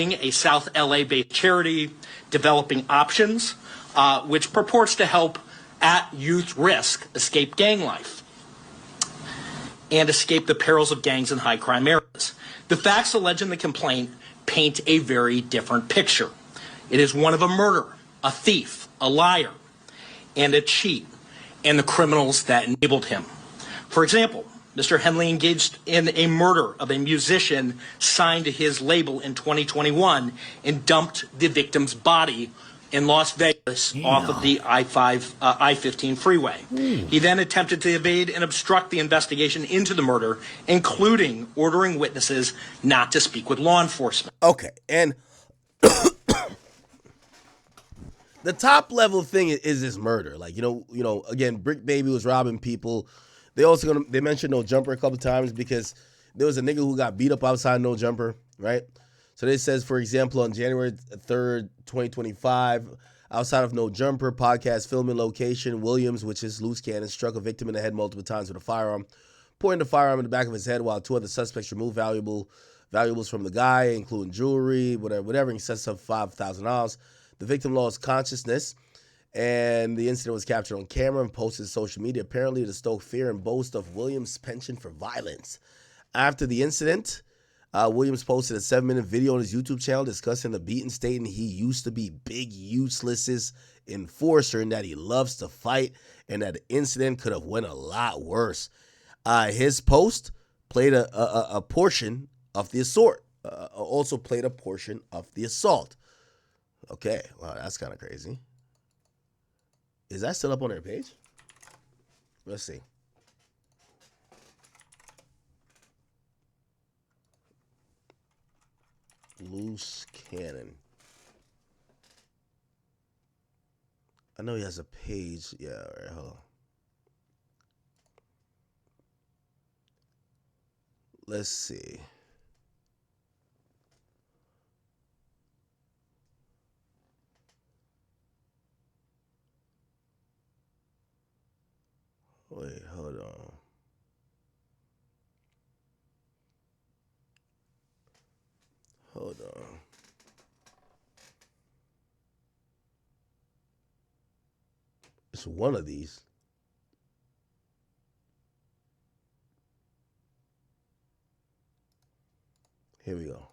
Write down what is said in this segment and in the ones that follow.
a South LA-based charity developing options, which purports to help at youth risk escape gang life and escape the perils of gangs in high crime areas. The facts alleged in the complaint paint a very different picture. It is one of a murderer, a thief, a liar, and a cheat, and the criminals that enabled him. For example, Mr. Henley engaged in a murder of a musician signed to his label in 2021 and dumped the victim's body in Las Vegas off of the I-15 freeway. He then attempted to evade and obstruct the investigation into the murder, including ordering witnesses not to speak with law enforcement. Okay, and the top level thing is this murder. Like, you know, again, Bricc Baby was robbing people. They mentioned No Jumper a couple times because there was a nigga who got beat up outside No Jumper, right? So this says, for example, on January 3rd, 2025, outside of No Jumper podcast filming location, Williams, which is Luce Cannon, struck a victim in the head multiple times with a firearm, pointing the firearm in the back of his head while two other suspects removed valuables from the guy, including jewelry, whatever in excess of $5,000. The victim lost consciousness, and the incident was captured on camera and posted to social media, apparently to stoke fear and boast of Williams' penchant for violence. After the incident, Williams posted a 7-minute video on his YouTube channel discussing the beating, stating he used to be Big Useless's enforcer and that he loves to fight and that the incident could have went a lot worse. His post played a portion of the assault. Also played a portion of the assault. Okay, wow, that's kind of crazy. Is that still up on their page? Let's see. Luce Cannon. I know he has a page. Yeah, all right, hold on. Let's see. Wait, hold on. Hold on. It's one of these. Here we go.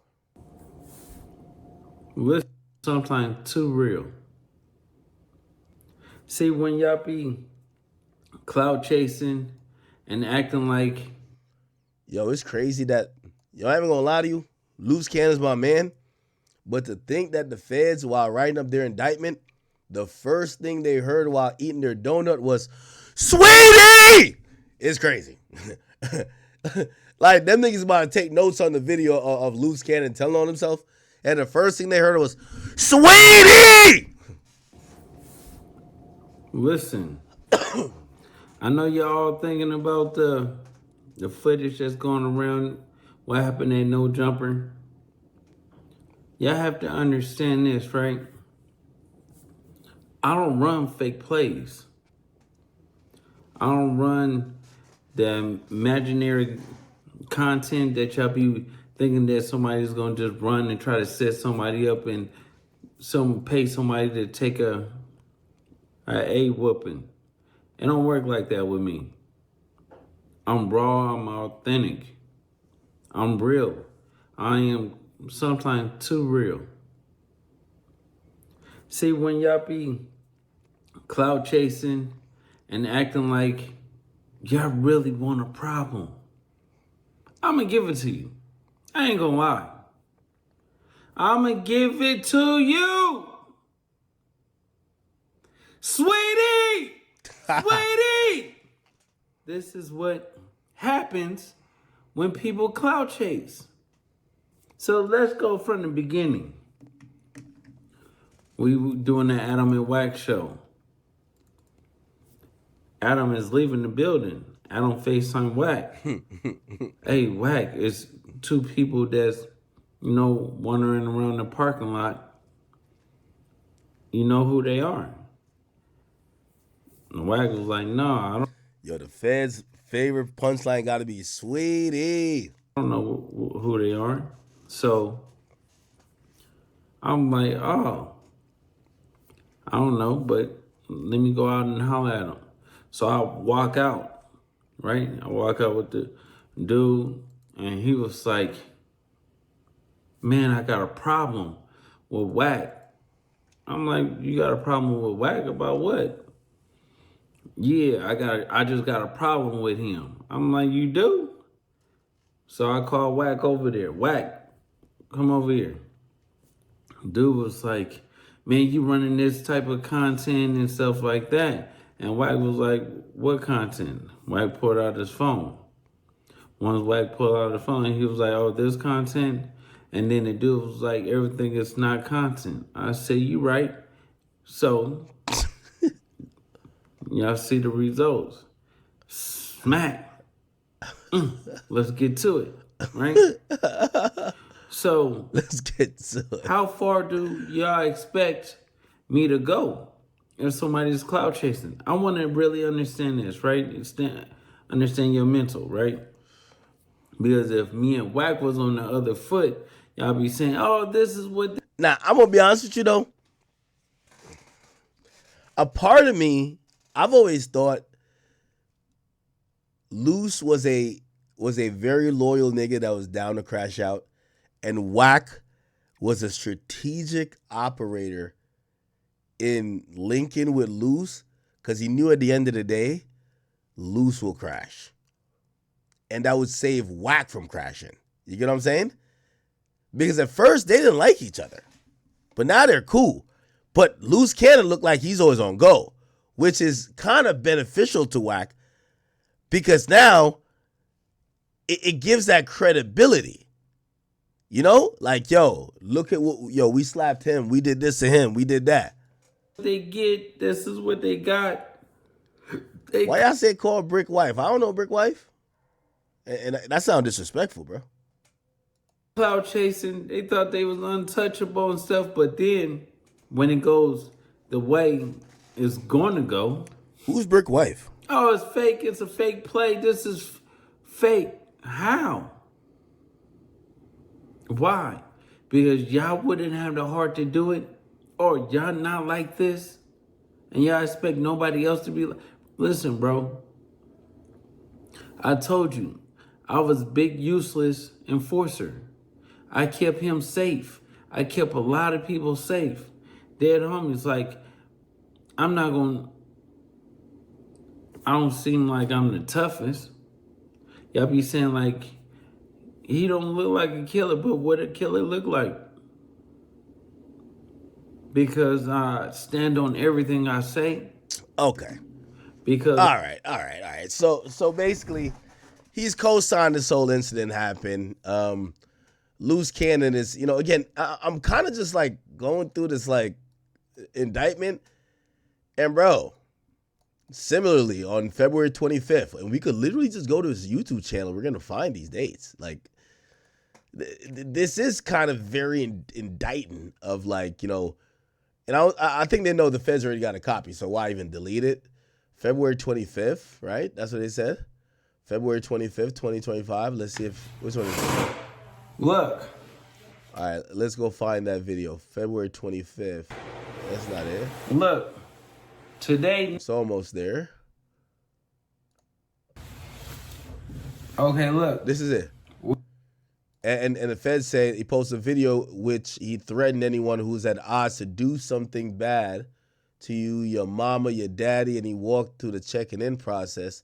It's sometimes too real. See, when y'all be cloud chasing and acting like... Yo, it's crazy that... Yo, I ain't even gonna lie to you. Luce Cannon's my man. But to think that the feds, while writing up their indictment, the first thing they heard while eating their donut was, "Sweetie!" It's crazy. Like, them niggas about to take notes on the video of Luce Cannon telling on himself. And the first thing they heard was, "Sweetie!" Listen, I know y'all thinking about the footage that's going around, what happened at No Jumper. Y'all have to understand this, right? I don't run fake plays. I don't run the imaginary content that y'all be thinking that somebody's gonna just run and try to set somebody up and pay somebody to take a whooping. It don't work like that with me. I'm raw, I'm authentic. I'm real. I am sometimes too real. See, when y'all be cloud chasing and acting like y'all really want a problem, I'm gonna give it to you. I ain't gonna lie. I'm gonna give it to you. Sweetie! Sweetie! This is what happens when people cloud chase. So let's go from the beginning. We were doing the Adam and Wack show. Adam is leaving the building. Adam FaceTime Wack. Hey, Wack, it's two people that's, wandering around the parking lot. You know who they are. And Wack was like, no, I don't. Yo, the feds' favorite punchline got to be "Sweetie." I don't know who they are. So I'm like, oh, I don't know, but let me go out and holler at him. So I walk out, right? I walk out with the dude, and he was like, man, I got a problem with Wack. I'm like, you got a problem with Wack about what? Yeah, I just got a problem with him. I'm like, you do? So I called Wack over there. Wack, come over here. Dude was like, man, you running this type of content and stuff like that. And Wack was like, what content? Wack pulled out his phone. Once Wack pulled out the phone, he was like, oh, this content? And then the dude was like, everything is not content. I said, you right. So, y'all see the results. Smack. Let's get to it, right? So, Let's get to it. how far do y'all expect me to go if somebody's cloud chasing? I want to really understand this, right? Understand your mental, right? Because if me and Wack was on the other foot, y'all be saying, oh, this is what... Now, I'm going to be honest with you, though. A part of me, I've always thought Luce was a very loyal nigga that was down to crash out, and Wack was a strategic operator in linking with Luce because he knew at the end of the day, Luce will crash. And that would save Wack from crashing. You get what I'm saying? Because at first, they didn't like each other. But now they're cool. But Luce Canon looked like he's always on go, which is kind of beneficial to Wack because now it gives that credibility. You know? Like, yo, look at what, we slapped him. We did this to him. We did that. they get. This is what they got. Why y'all say call Bricc wife? I don't know Bricc wife. And that sounds disrespectful, bro. Cloud chasing, they thought they was untouchable and stuff, but then when it goes the way it's going to go, Who's Bricc wife? oh, it's fake. It's a fake play. This is fake. How? Why? Because y'all wouldn't have the heart to do it, or y'all not like this, and y'all expect nobody else to be like. Listen, bro. I told you, I was big useless enforcer. I kept him safe. I kept a lot of people safe. Dead homies, like, I don't seem like I'm the toughest. Y'all be saying like, he don't look like a killer, but what a killer look like? Because I stand on everything I say. Okay. Because All right. So basically, he's co-signed this whole incident happened. Luce Canon is, again, I'm kind of just like going through this like indictment. And bro, similarly on February 25th, and we could literally just go to his YouTube channel. We're going to find these dates. Like, this is kind of very indicting of like, and I think they know the feds already got a copy. So why even delete it? February 25th, right? That's what they said. February 25th, 2025. Let's see which one is it? look, All right, let's go find that video. February 25th. That's not it. look, today. It's almost there. Okay, look. This is it. And the Fed said he posted a video which he threatened anyone who's at odds to do something bad to you, your mama, your daddy, and he walked through the checking in process.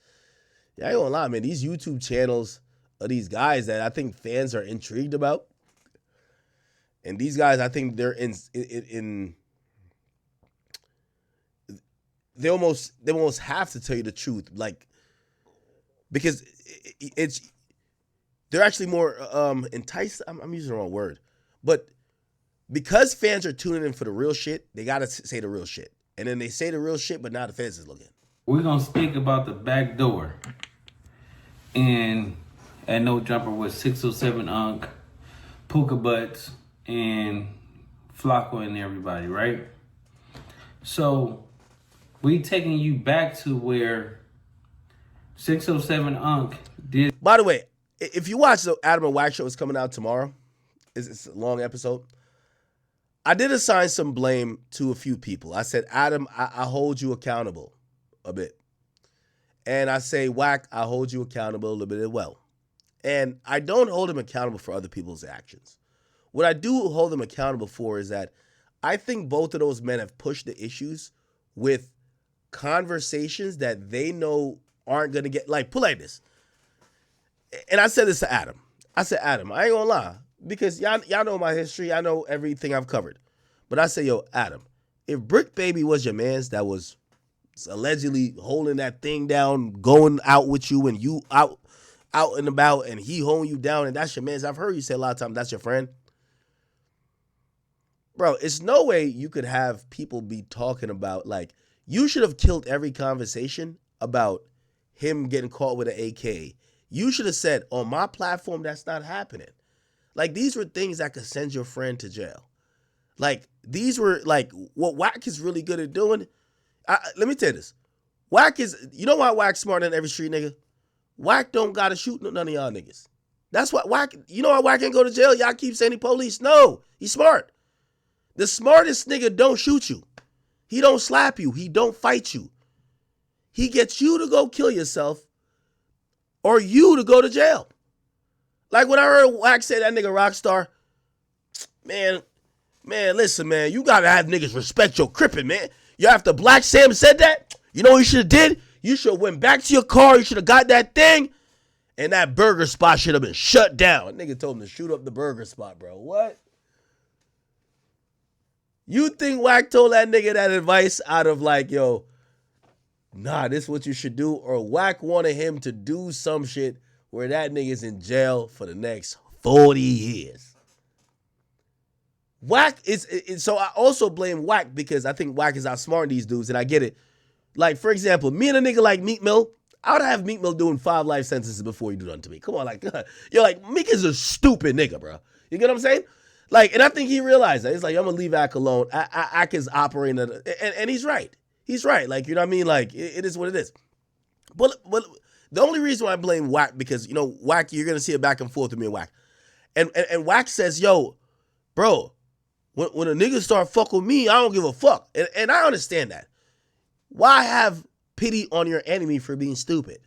Yeah, I ain't gonna lie, man. These YouTube channels are these guys that I think fans are intrigued about. And these guys, I think they're they almost have to tell you the truth, like, because they're actually more enticed. I'm using the wrong word, but because fans are tuning in for the real shit, they gotta say the real shit, and then they say the real shit, but now the feds is looking. We're gonna speak about the back door, and at No Jumper with 607 Unk, Puka Butts, and Flacco and everybody, right? So we taking you back to where 607 Unk did. By the way, if you watch the Adam and Wack show, it's coming out tomorrow. It's a long episode. I did assign some blame to a few people. I said, Adam, I hold you accountable a bit. And I say, Wack, I hold you accountable a little bit as well. And I don't hold him accountable for other people's actions. What I do hold them accountable for is that I think both of those men have pushed the issues with conversations that they know aren't going to get, like, put like this. And I said this to Adam. I said, Adam, I ain't going to lie, because y'all know my history. I know everything I've covered. But I say, yo, Adam, if Bricc Baby was your mans that was allegedly holding that thing down, going out with you, and you out and about, and he holding you down, and that's your mans, I've heard you say a lot of times that's your friend. Bro, it's no way you could have people be talking about, like, you should have killed every conversation about him getting caught with an AK. You should have said, on my platform, that's not happening. Like, these were things that could send your friend to jail. Like, these were, like, what Wack is really good at doing. Let me tell you this. Wack is, you know why Wack's smarter than every street nigga? Wack don't gotta shoot none of y'all niggas. That's why Wack, you know why Wack can't go to jail? Y'all keep saying he police. No, he's smart. The smartest nigga don't shoot you. He don't slap you. He don't fight you. He gets you to go kill yourself or you to go to jail. Like when I heard Wack say that nigga Rockstar, man, listen, man, you gotta have niggas respect your crippin', man. You after Black Sam said that, you know what you should have did? You should have went back to your car. You should have got that thing, and that burger spot should have been shut down. Nigga told him to shoot up the burger spot, bro. What? You think Wack told that nigga that advice out of like, yo, nah, this is what you should do? Or Wack wanted him to do some shit where that nigga's in jail for the next 40 years. Wack is, so I also blame Wack because I think Wack is outsmarting these dudes, and I get it. Like, for example, me and a nigga like Meek Mill, I would have Meek Mill doing 5 life sentences before he do nothing to me. Come on, like, you're like, Meek is a stupid nigga, bro. You get what I'm saying? Like, and I think he realized that. He's like, I'm gonna leave Ack alone. Ack is operating, and he's right. He's right. Like, you know what I mean? Like, it is what it is. But the only reason why I blame Wack, because, you know, Wack, you're gonna see it back and forth with me and Wack. And Wack says, yo, bro, when a nigga start fuck with me, I don't give a fuck. And I understand that. Why have pity on your enemy for being stupid?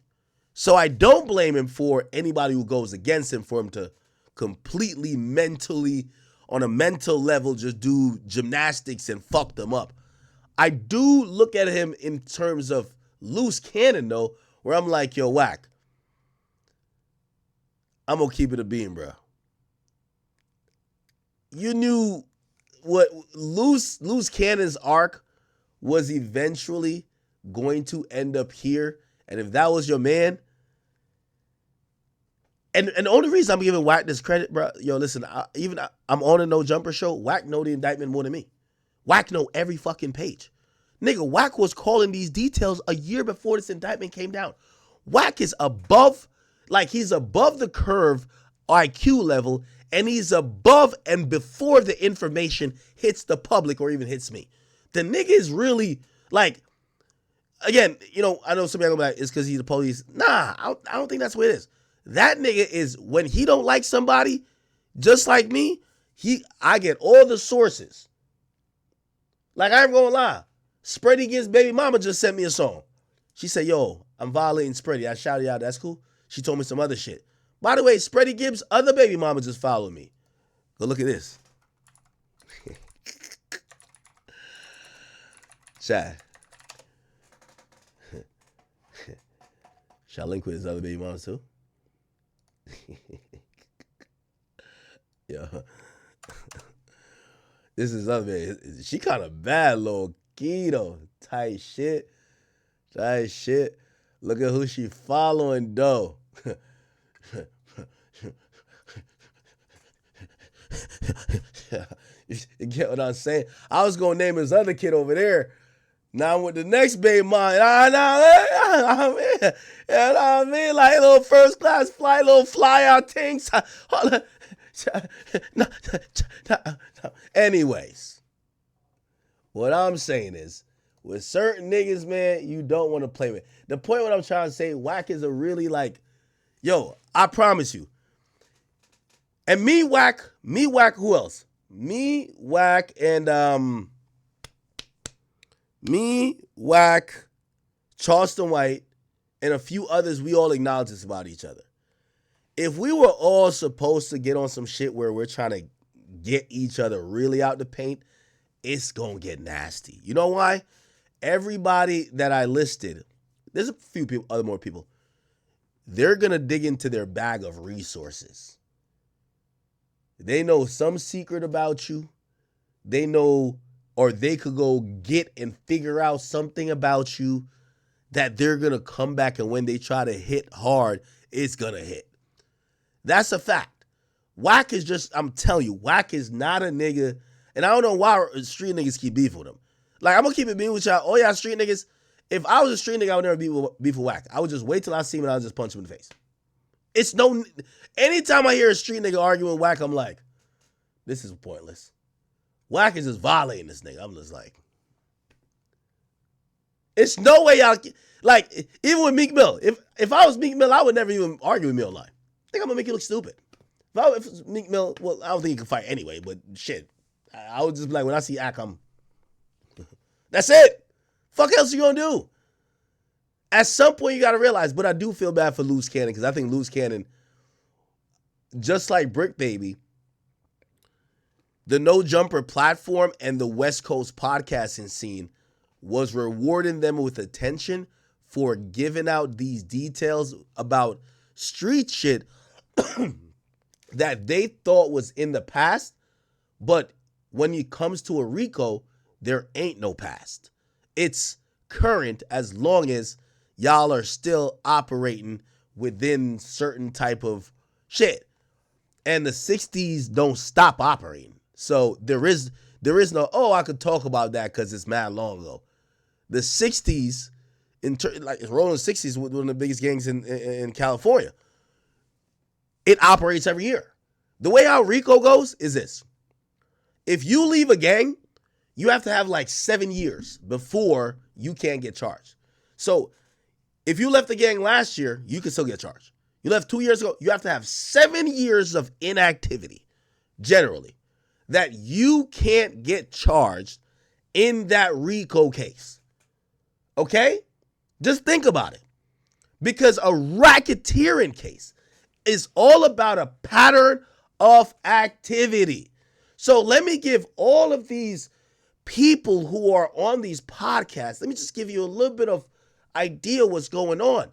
So I don't blame him for anybody who goes against him for him to completely mentally, on a mental level, just do gymnastics and fuck them up. I do look at him in terms of loose cannon, though, where I'm like, yo, Wack, I'm going to keep it a beam, bro. You knew what loose cannon's arc was eventually going to end up here. And if that was your man, and the only reason I'm giving Wack this credit, bro, yo, listen, I'm on a No Jumper show. Wack know the indictment more than me. Wack know every fucking page. Nigga, Wack was calling these details a year before this indictment came down. Wack is above, like, he's above the curve IQ level, and he's above and before the information hits the public or even hits me. The nigga is really, like, again, you know, I know somebody gonna be like, it's because he's the police. Nah, I don't think that's what it is. That nigga is, when he don't like somebody, just like me, I get all the sources. Like, I ain't gonna lie. Spready Gibbs' baby mama just sent me a song. She said, yo, I'm violating Spready. I shouted out, that's cool. She told me some other shit. By the way, Spready Gibbs' other baby mama just followed me. Go look at this. Chat. Shall I link with his other baby mamas too? Yo. This is other baby. She kind of bad, little keto. Tight shit. Look at who she following, though. You get what I'm saying? I was going to name his other kid over there. Now I'm with the next baby mom. I mean, like little first class flight, little fly out things. Anyways, what I'm saying is, with certain niggas, man, you don't want to play with. The point what I'm trying to say, Wack is a really like, yo, I promise you. And me, Wack, who else? me, Wack, and me, Wack, Charleston White, and a few others, we all acknowledge this about each other. If we were all supposed to get on some shit where we're trying to get each other really out the paint, it's gonna get nasty. You know why? Everybody that I listed, there's a few people, other more people, they're gonna dig into their bag of resources. They know some secret about you. They know, or they could go get and figure out something about you that they're gonna come back, and when they try to hit hard, it's gonna hit. That's a fact. Wack is just, I'm telling you, Wack is not a nigga, and I don't know why street niggas keep beef with him. Like, I'm gonna keep it being with y'all. Oh, y'all street niggas. If I was a street nigga, I would never beef with Wack. I would just wait till I see him and I'll just punch him in the face. It's no, anytime I hear a street nigga arguing with Wack, I'm like, this is pointless. Wack is just violating this nigga. I'm just like, it's no way y'all, like, even with Meek Mill, if I was Meek Mill, I would never even argue with me online. I think I'm gonna make you look stupid. If it's Meek Mill, well, I don't think he can fight anyway, but shit. I would just be like, when I see Ak, that's it. Fuck else you gonna do? At some point, you gotta realize, but I do feel bad for Luce Cannon, because I think Luce Cannon, just like Bricc Baby, the No Jumper platform and the West Coast podcasting scene was rewarding them with attention for giving out these details about street shit that they thought was in the past, but when it comes to a RICO, there ain't no past. It's current as long as y'all are still operating within certain type of shit. And the 60s don't stop operating. So there is no, oh, I could talk about that because it's mad long ago. The 60s, like Rolling 60s, was one of the biggest gangs in California. It operates every year. The way how RICO goes is this. If you leave a gang, you have to have like 7 years before you can get charged. So if you left the gang last year, you can still get charged. You left 2 years ago, you have to have 7 years of inactivity, generally, that you can't get charged in that RICO case. Okay? Just think about it. Because a racketeering case is all about a pattern of activity. So let me give all of these people who are on these podcasts, let me just give you a little bit of idea what's going on.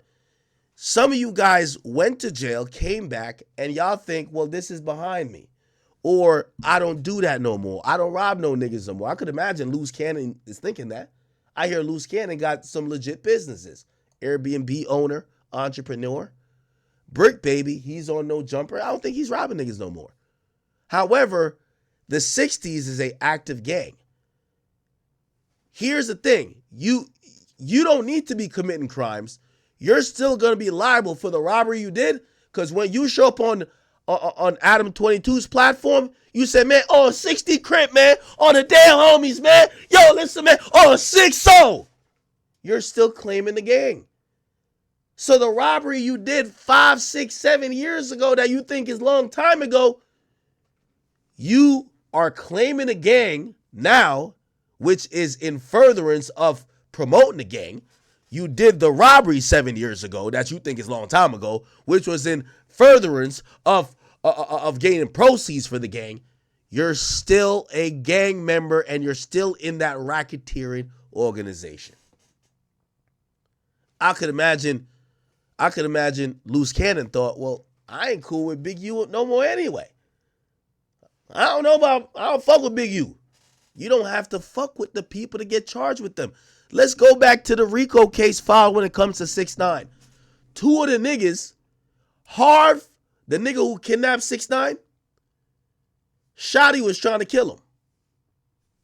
Some of you guys went to jail, came back, and y'all think, well, this is behind me. Or I don't do that no more. I don't rob no niggas no more. I could imagine Luce Cannon is thinking that. I hear Luce Cannon got some legit businesses. Airbnb owner, entrepreneur. Bricc Baby, he's on No Jumper. I don't think he's robbing niggas no more. However, the 60s is an active gang. Here's the thing. You don't need to be committing crimes. You're still going to be liable for the robbery you did, because when you show up on Adam 22's platform, you say, man, oh, 60 Crip, man, on the damn homies, man. Yo, listen, man, oh, 6-0. You're still claiming the gang. So the robbery you did 5, 6, 7 years ago that you think is a long time ago, you are claiming a gang now, which is in furtherance of promoting the gang. You did the robbery 7 years ago that you think is a long time ago, which was in furtherance of gaining proceeds for the gang. You're still a gang member and you're still in that racketeering organization. I could imagine Luce Cannon thought, well, I ain't cool with Big U no more anyway. I don't fuck with Big U. You don't have to fuck with the people to get charged with them. Let's go back to the RICO case filed when it comes to 6ix9ine. Two of the niggas, Harv, the nigga who kidnapped 6ix9ine, Shotty was trying to kill him.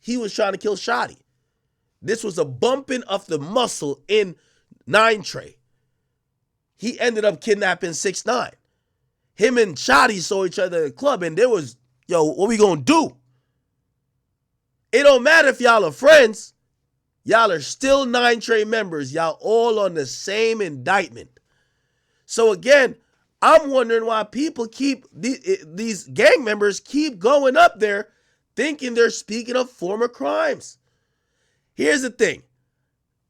He was trying to kill Shotty. This was a bumping of the muscle in 9 Tray. He ended up kidnapping 6ix9ine. Him and Shotty saw each other at the club, and there was, yo, what we gonna do? It don't matter if y'all are friends. Y'all are still 9 Tray members. Y'all all on the same indictment. So again, I'm wondering why people keep, these gang members keep going up there thinking they're speaking of former crimes. Here's the thing,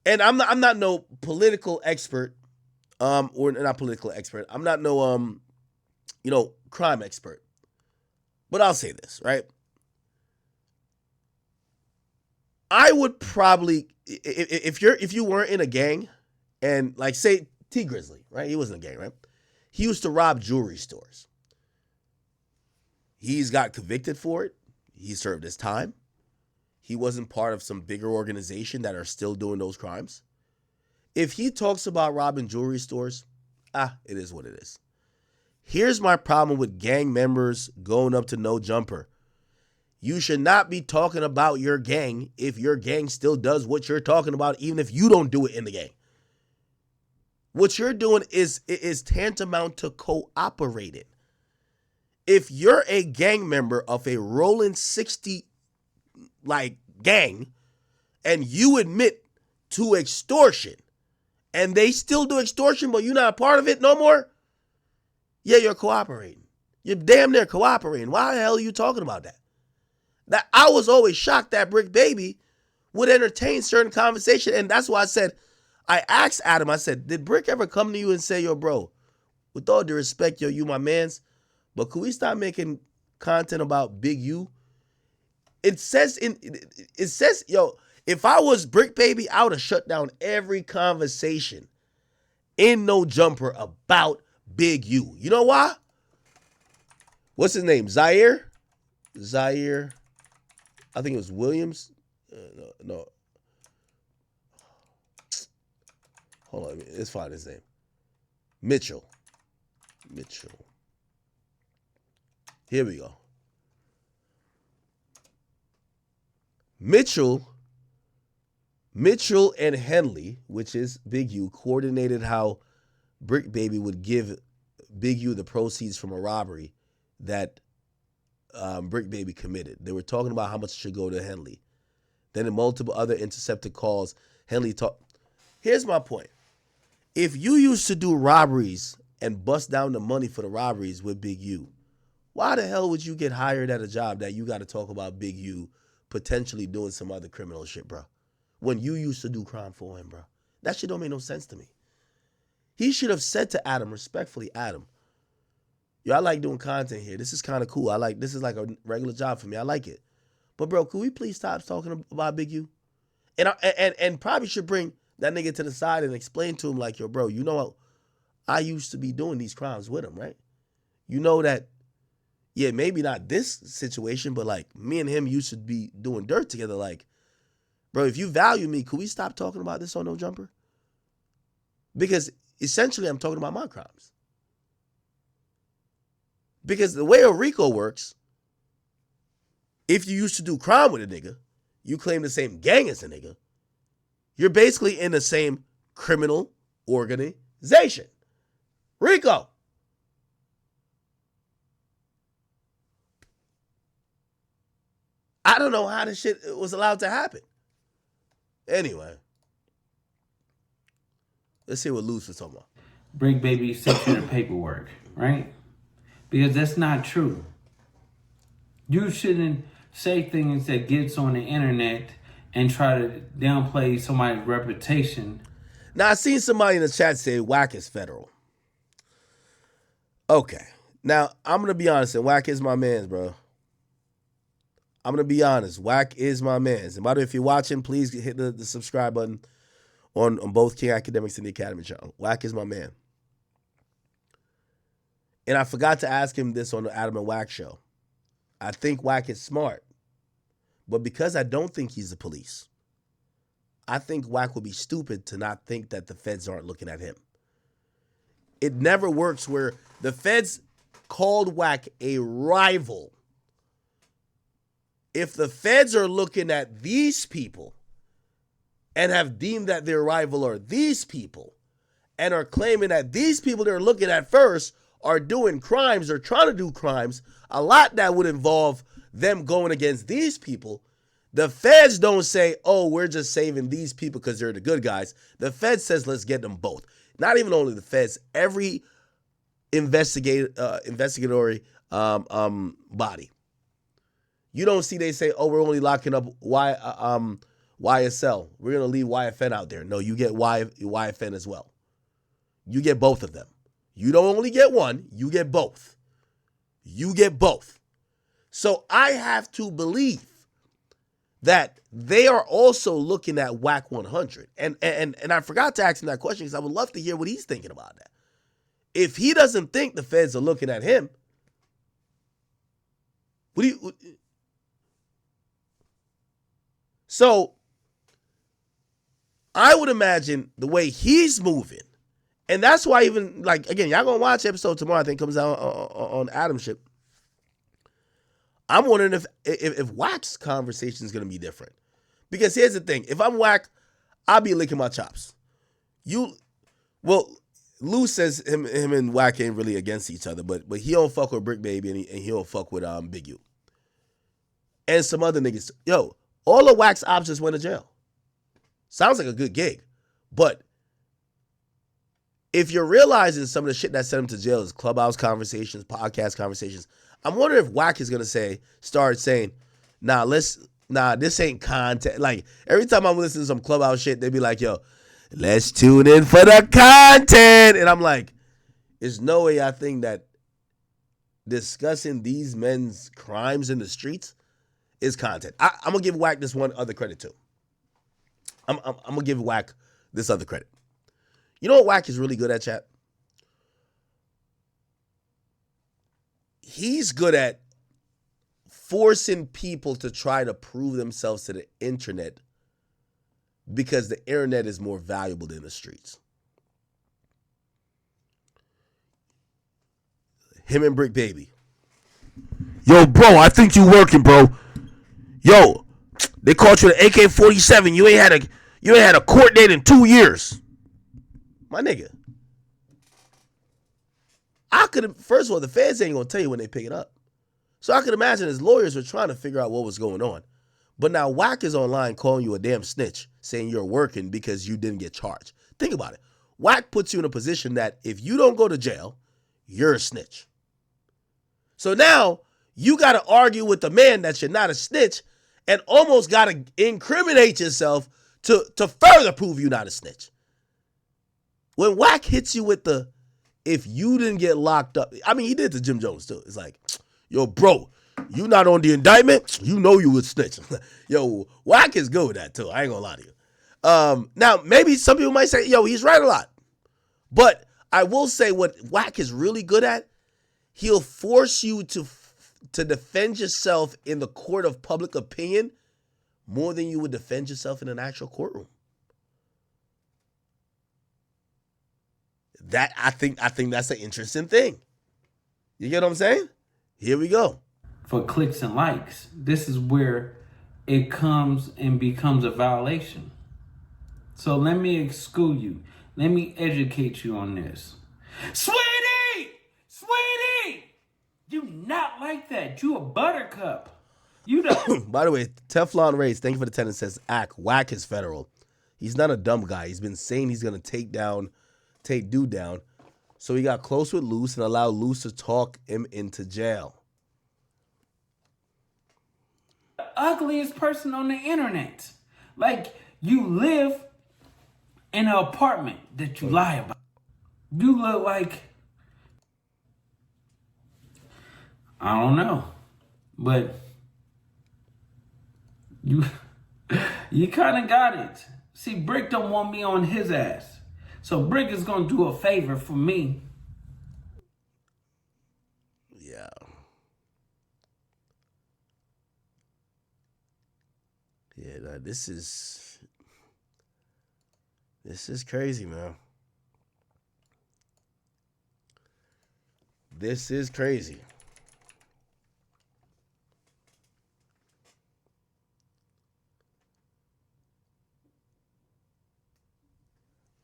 and I'm not no political expert, or not political expert. I'm not no crime expert. But I'll say this, right? I would probably, if you weren't in a gang, and like say T Grizzly, right? He wasn't in a gang, right? He used to rob jewelry stores. He's got convicted for it. He served his time. He wasn't part of some bigger organization that are still doing those crimes. If he talks about robbing jewelry stores, it is what it is. Here's my problem with gang members going up to No Jumper. You should not be talking about your gang if your gang still does what you're talking about, even if you don't do it in the gang. What you're doing is tantamount to cooperating. If you're a gang member of a rolling 60 gang and you admit to extortion and they still do extortion but you're not a part of it no more, yeah, you're cooperating. You're damn near cooperating. Why the hell are you talking about that? That I was always shocked that Bricc Baby would entertain certain conversation, and that's why I asked Adam, I said, did Bricc ever come to you and say, yo, bro, with all due respect, yo, you my mans, but could we stop making content about Big U? It says, yo, if I was Bricc Baby, I would have shut down every conversation in No Jumper about Big U. You know why? What's his name? Zaire? I think it was Williams. No. Hold on. Let's find his name. Mitchell. Here we go. Mitchell and Henley, which is Big U, coordinated how Bricc Baby would give Big U the proceeds from a robbery that Bricc Baby committed. They were talking about how much should go to Henley. Then in multiple other intercepted calls, Henley talked. Here's my point. If you used to do robberies and bust down the money for the robberies with Big U, why the hell would you get hired at a job that you got to talk about Big U potentially doing some other criminal shit, bro? When you used to do crime for him, bro. That shit don't make no sense to me. He should have said to Adam, respectfully, Adam, yo, I like doing content here. This is kind of cool. This is like a regular job for me. I like it. But bro, could we please stop talking about Big U? And probably should bring that nigga to the side and explain to him like, yo, bro, you know what? I used to be doing these crimes with him, right? You know that, yeah, maybe not this situation, but like me and him used to be doing dirt together. Like, bro, if you value me, could we stop talking about this on No Jumper? Because essentially I'm talking about my crimes. Because the way a RICO works, if you used to do crime with a nigga, you claim the same gang as a nigga, you're basically in the same criminal organization. RICO. I don't know how this shit was allowed to happen. Anyway, let's see what Luce was talking about. Bricc Baby sent you the paperwork, right? Because that's not true. You shouldn't say things that gets on the internet and try to downplay somebody's reputation. Now, I seen somebody in the chat say Wack is federal. Okay. Now, I'm going to be honest, and Wack is my man's, bro. I'm going to be honest. Wack is my man's. And by the way, if you're watching, please hit the subscribe button on both King Akademiks and the Academy channel. Wack is my man. And I forgot to ask him this on the Adam and Wack show. I think Wack is smart. But because I don't think he's the police, I think Wack would be stupid to not think that the feds aren't looking at him. It never works where the feds called Wack a rival. If the feds are looking at these people and have deemed that their rival are these people and are claiming that these people they're looking at first are doing crimes or trying to do crimes, a lot that would involve them going against these people. The feds don't say, oh, we're just saving these people because they're the good guys. The feds says, let's get them both. Not even only the feds, every investigatory body. You don't see they say, oh, we're only locking up YSL. We're going to leave YFN out there. No, you get YFN as well. You get both of them. You don't only get one, you get both. You get both. So I have to believe that they are also looking at Wack 100. And I forgot to ask him that question because I would love to hear what he's thinking about that. If he doesn't think the feds are looking at him, so I would imagine the way he's moving, and that's why even, like, again, y'all gonna watch episode tomorrow, I think comes out on Adam's ship. I'm wondering if Wack's conversation is gonna be different. Because here's the thing, if I'm Wack, I'll be licking my chops. Luce says him and Wack ain't really against each other, but he don't fuck with Bricc Baby and he don't fuck with Big U. And some other niggas. Yo, all of Wack's options went to jail. Sounds like a good gig. But if you're realizing some of the shit that sent him to jail is clubhouse conversations, podcast conversations, I'm wondering if Wack is gonna start saying, nah, this ain't content. Like, every time I'm listening to some clubhouse shit, they be like, yo, let's tune in for the content. And I'm like, there's no way I think that discussing these men's crimes in the streets is content. I'm going to give Wack this one other credit too. I'm going to give Wack this other credit. You know what Wack is really good at, chat? He's good at forcing people to try to prove themselves to the internet because the internet is more valuable than the streets. Him and Bricc Baby. Yo, bro, I think you working, bro. Yo, they caught you with an AK-47. You ain't had a court date in 2 years. My nigga. First of all, the feds ain't gonna tell you when they pick it up. So I could imagine his lawyers were trying to figure out what was going on. But now Wack is online calling you a damn snitch, saying you're working because you didn't get charged. Think about it. Wack puts you in a position that if you don't go to jail, you're a snitch. So now you got to argue with the man that you're not a snitch and almost got to incriminate yourself to further prove you're not a snitch. When Wack hits you with the, if you didn't get locked up, I mean, he did to Jim Jones too. It's like, yo, bro, you not on the indictment? You know you would snitch. Yo, Wack is good with that too. I ain't gonna lie to you. Now, maybe some people might say, yo, he's right a lot. But I will say what Wack is really good at, he'll force you to defend yourself in the court of public opinion more than you would defend yourself in an actual courtroom. That I think that's an interesting thing. You get what I'm saying? Here we go. For clicks and likes, this is where it comes and becomes a violation. So let me school you. Let me educate you on this. Sweetie! You not like that. You a buttercup. You don't. By the way, Teflon Race, thank you for the 10 and says, Wack is federal. He's not a dumb guy. He's been saying he's going to take dude down. So he got close with Luce and allowed Luce to talk him into jail. Ugliest person on the internet. Like, you live in an apartment that you lie about. You look like, I don't know, but you kind of got it. See, Bricc don't want me on his ass. So Bricc is going to do a favor for me. Yeah. Yeah, this is crazy, man. This is crazy.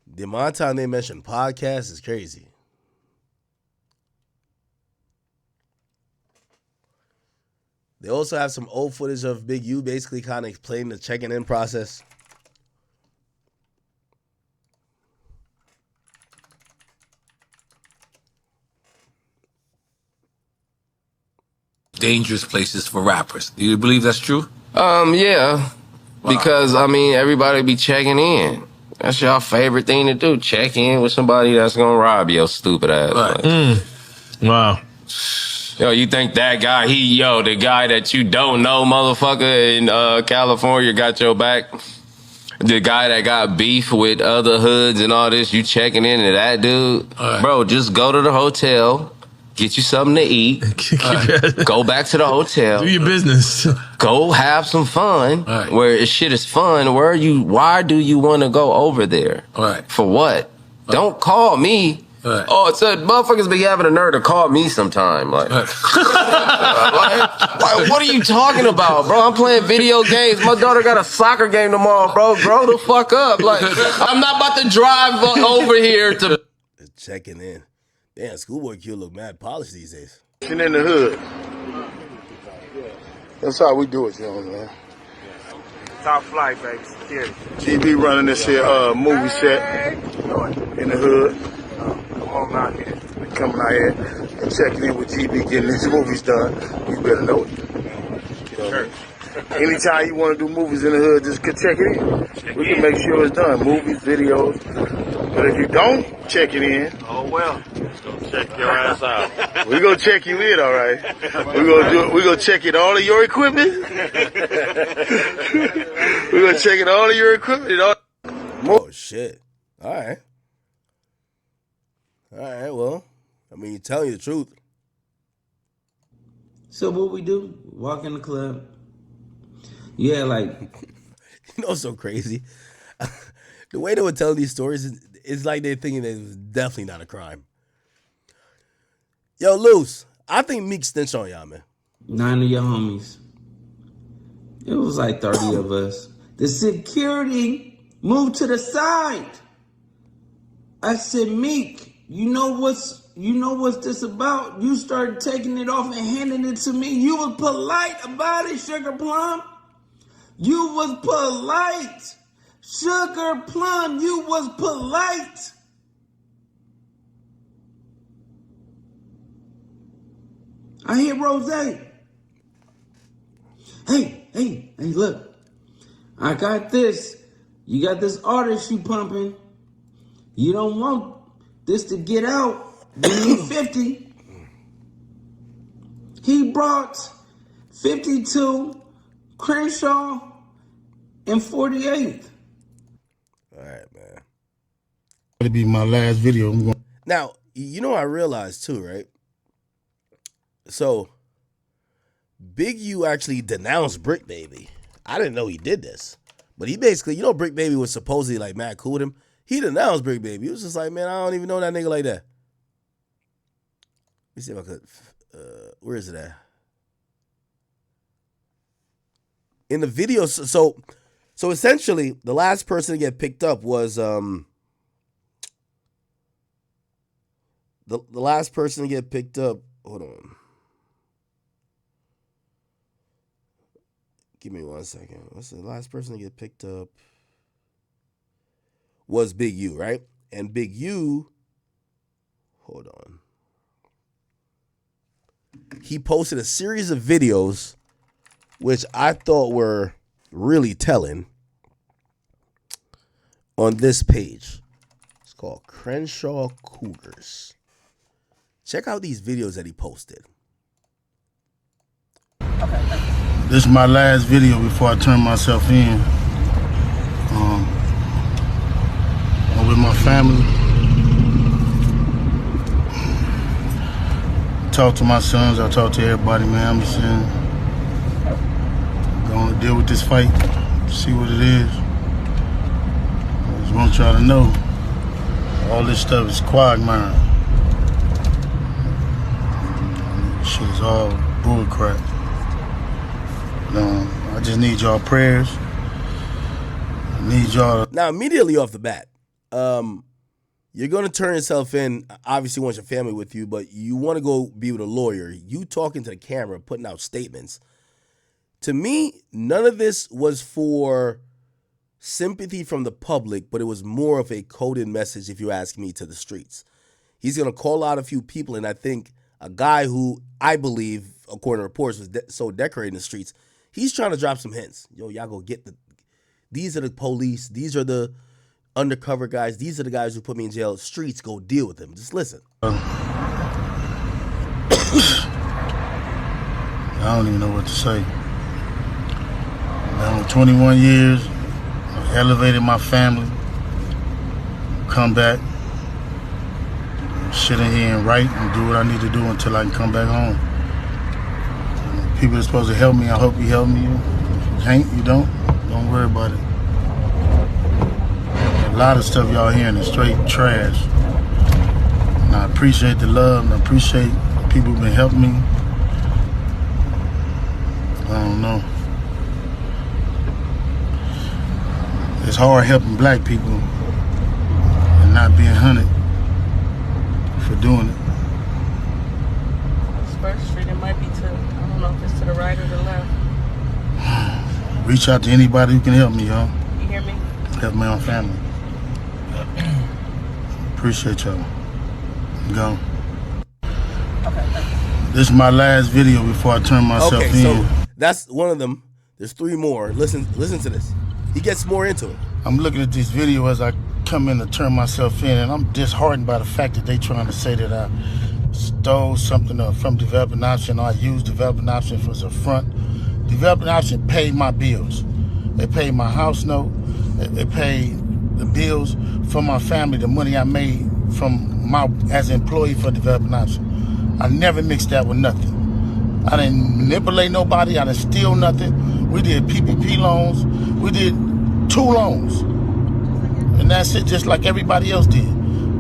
The amount of time they mention podcasts is crazy. They also have some old footage of Big U basically kind of explaining the checking in process. dangerous places for rappers. Do you believe that's true? Yeah. Wow. Because, I mean, everybody be checking in. That's your favorite thing to do. Check in with somebody that's gonna rob your stupid ass. Right. Like, Wow. yo, you think that guy, the guy that you don't know, motherfucker, in California got your back? The guy that got beef with other hoods and all this, you checking into that dude? Right. Bro, just go to the hotel, get you something to eat, go back to the hotel, Do your business. go have some fun. Right. Where shit is fun. Why do you want to go over there? Right. For what? Don't call me. Right. Oh, it said motherfuckers be having a nerve to call me sometime. Like, Right. like, what are you talking about, bro? I'm playing video games. My daughter got a soccer game tomorrow, bro. Grow the fuck up. Like, I'm not about to drive over here to... Checking in. Damn, Schoolboy Q look mad polished these days. In the hood. That's how we do it, you know, man. Top flight, baby. Security. GB running this here movie set in the hood. Come on out here. We coming out here and checking in with GB, getting these movies done. You better know it. You know what I mean? Anytime you want to do movies in the hood, just check it in. We can make sure it's done. Movies, videos. But if you don't check it in, Oh, well. Check your ass out. we gonna check you in, all right. We gonna check in all of your equipment. We gonna check in all of your equipment. Oh, shit. All right. All right, well, I mean, you're telling you the truth. So what we do? Walk in the club. Yeah, like, You know what's so crazy? The way they would tell these stories is like they're thinking that it was definitely not a crime. Yo, Luce, I think Meek snitched on y'all, man. 9 of your homies. It was like 30 of us. The security moved to the side. I said, Meek, you know what's this about? You started taking it off and handing it to me. You was polite about it, Sugar Plum. You was polite. Sugar Plum, you was polite. I hear Rose. Hey, look. I got this. You got this artist you pumping. You don't want this to get out. Give me 50. He brought 52, Crenshaw, and 48. All right, man. That'll be my last video. I'm going. Now, you know, I realized too, right? So, Big U actually denounced Bricc Baby. I didn't know he did this. But he basically, you know, Bricc Baby was supposedly like mad cool with him. He denounced Bricc Baby. He was just like, man, I don't even know that nigga like that. Let me see if I could, where is it at? In the video, so essentially, the last person to get picked up was, the last person to get picked up, hold on. Give me 1 second. What's the last person to get picked up? Was Big U, right? And Big U, hold on. He posted a series of videos, which I thought were really telling, on this page. It's called Crenshaw Cougars. Check out these videos that he posted. This is my last video before I turn myself in. I'm with my family. Talk to my sons. I talk to everybody, man. I'm just saying, gonna deal with this fight, see what it is. I just want y'all to know, all this stuff is quagmire. Shit is all bullcrap. I just need y'all prayers. I need y'all. Now, immediately off the bat, you're going to turn yourself in. Obviously, you want your family with you, but you want to go be with a lawyer. You talking to the camera, putting out statements. To me, none of this was for sympathy from the public, but it was more of a coded message, if you ask me, to the streets. He's going to call out a few people, and I think a guy who I believe according to reports, was so decorating the streets. He's trying to drop some hints. Yo, y'all go get these are the police. These are the undercover guys. These are the guys who put me in jail. Streets, go deal with them. Just listen. I don't even know what to say. I'm 21 years. I elevated my family. Come back. Sit in here and write and do what I need to do until I can come back home. People are supposed to help me. I hope you help me. If you can't, you don't. Don't worry about it. A lot of stuff y'all hearing is straight trash. And I appreciate the love and I appreciate the people who've been helping me. I don't know. It's hard helping black people and not being hunted for doing it. First Street, it might be to, I don't know if it's to the right or the left. Reach out to anybody who can help me, y'all. You hear me? Help my own family. Appreciate y'all. Go. Okay, thank you. This is my last video before I turn myself in. So that's one of them. There's 3 more. Listen to this. He gets more into it. I'm looking at this video as I come in to turn myself in, and I'm disheartened by the fact that they trying to say that I stole something from Developing Option, or I used Developing Option as a front. Developing Option paid my bills. They paid my house note. They paid the bills for my family, the money I made from as an employee for Developing Option. I never mixed that with nothing. I didn't manipulate nobody. I didn't steal nothing. We did PPP loans. We did 2 loans. And that's it, just like everybody else did.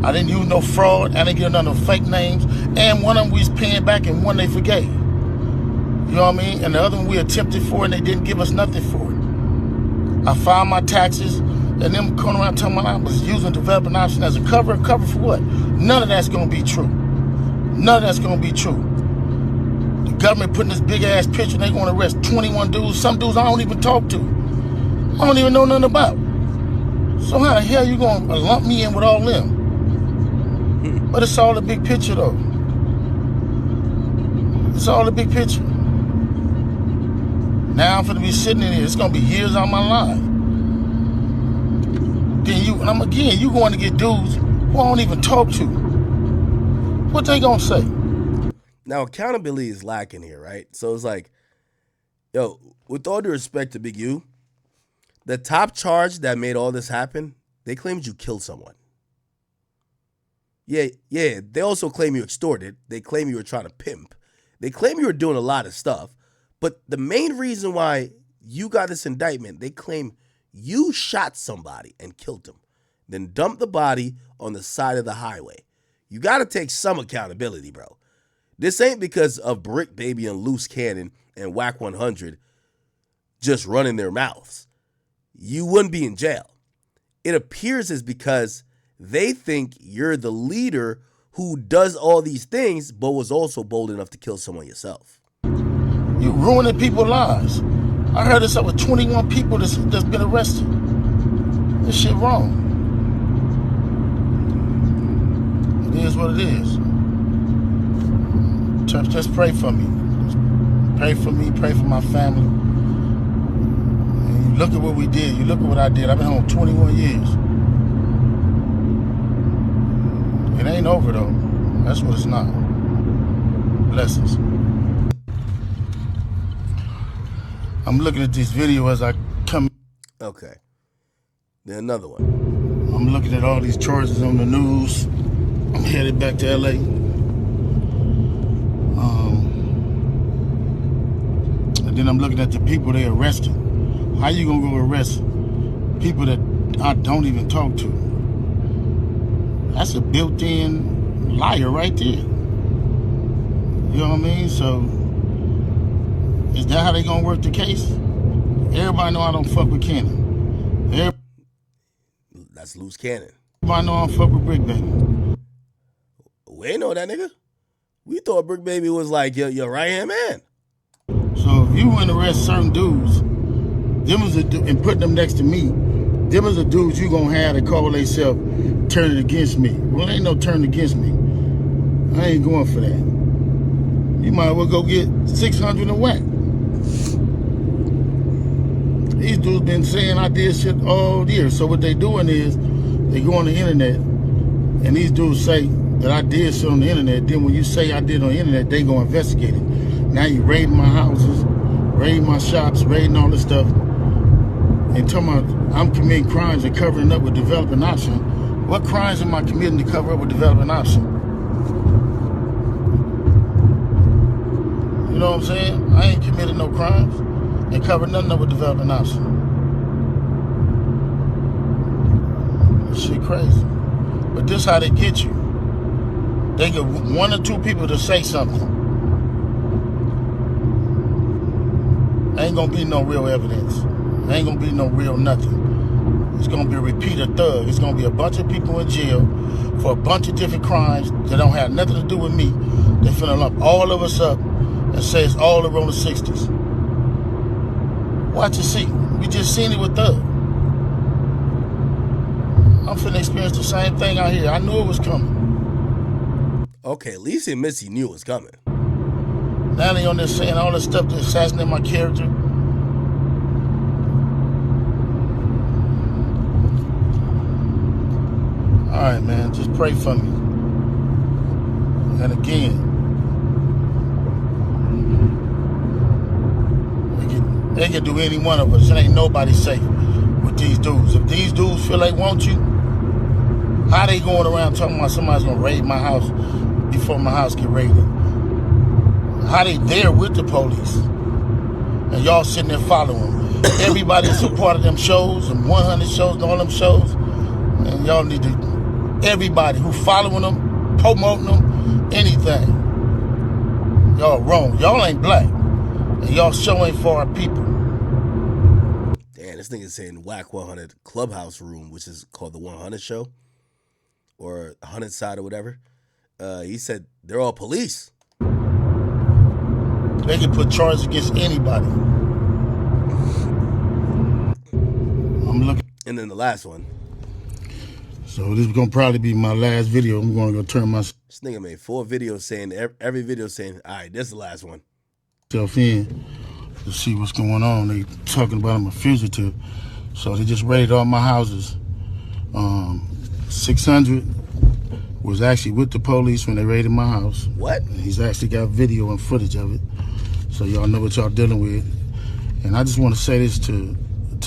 I didn't use no fraud. I didn't get none of fake names. And one of them we was paying back and one they forgave. You know what I mean? And the other one we attempted for and they didn't give us nothing for it. I filed my taxes and them coming around telling me I was using Developing Option as a cover. Cover for what? None of that's going to be true. None of that's going to be true. The government putting this big ass picture, they going to arrest 21 dudes. Some dudes I don't even talk to. I don't even know nothing about. So how the hell you going to lump me in with all them? But it's all the big picture though. It's all the big picture. Now I'm finna be sitting in here. It's gonna be years out of my life. Then you going to get dudes who I don't even talk to. What they gonna say? Now, accountability is lacking here, right? So it's like, yo, with all due respect to Big U, the top charge that made all this happen, they claimed you killed someone. Yeah, they also claim you extorted. They claim you were trying to pimp. They claim you were doing a lot of stuff. But the main reason why you got this indictment, they claim you shot somebody and killed him, then dumped the body on the side of the highway. You got to take some accountability, bro. This ain't because of Bricc Baby and Luce Canon and Wack 100 just running their mouths. You wouldn't be in jail. It appears it's because they think you're the leader who does all these things, but was also bold enough to kill someone yourself. You ruining people's lives. I heard it's over 21 people that's been arrested. This shit wrong. It is what it is. Just pray for me. Just pray for me, pray for my family. And you look at what we did. You look at what I did. I've been home 21 years. It ain't over though. That's what it's not. Blessings. I'm looking at this video as I come. Okay. Then another one. I'm looking at all these charges on the news. I'm headed back to LA. And then I'm looking at the people they arrested. How you gonna go arrest people that I don't even talk to? That's a built-in liar right there. You know what I mean? So, is that how they gonna work the case? Everybody know I don't fuck with Canon. That's Luce Canon. Everybody know I don't fuck with Bricc Baby. We ain't know that, nigga. We thought Bricc Baby was like your right-hand man. So if you want to arrest certain dudes, and put them next to me, them is the dudes you gonna have to call themselves turning against me. Well, ain't no turning against me. I ain't going for that. You might as well go get 600 and Wack. These dudes been saying I did shit all year. So what they doing is they go on the internet and these dudes say that I did shit on the internet. Then when you say I did on the internet, they go investigate it. Now you raiding my houses, raiding my shops, raiding all this stuff. And talking about I'm committing crimes and covering up with developing option. What crimes am I committing to cover up with developing option? You know what I'm saying? I ain't committed no crimes and covered nothing up with developing option. This shit crazy. But this how they get you. They get one or two people to say something. Ain't gonna be no real evidence. Ain't gonna be no real nothing. It's gonna be a repeater thug. It's gonna be a bunch of people in jail for a bunch of different crimes that don't have nothing to do with me. They finna lump all of us up and say it's all around the 60s. Watch and see. We just seen it with Thug. I'm finna experience the same thing out here. I knew it was coming. Okay, at least in Missy knew it was coming. Now they on there saying all this stuff to assassinate my character. All right, man, just pray for me. And again, they can do any one of us. It ain't nobody safe with these dudes. If these dudes feel they want you, how they going around talking about somebody's gonna raid my house before my house get raided? How they there with the police? And y'all sitting there following them. Everybody that's a part of them shows, and 100 shows and all them shows, and y'all need to, everybody who following them, promoting them, anything. Y'all wrong. Y'all ain't black. And y'all show ain't for our people. Damn, this nigga's saying Wack 100 Clubhouse Room, which is called the 100 Show, or 100 Side or whatever. He said they're all police. They can put charges against anybody. I'm looking. And then the last one. So this is gonna probably be my last video. I'm gonna go turn myself This nigga made 4 videos saying, every video saying, all right, this is the last one. in to see what's going on. They talking about I'm a fugitive. So they just raided all my houses. 600 was actually with the police when they raided my house. What? And he's actually got video and footage of it. So y'all know what y'all dealing with. And I just want to say this to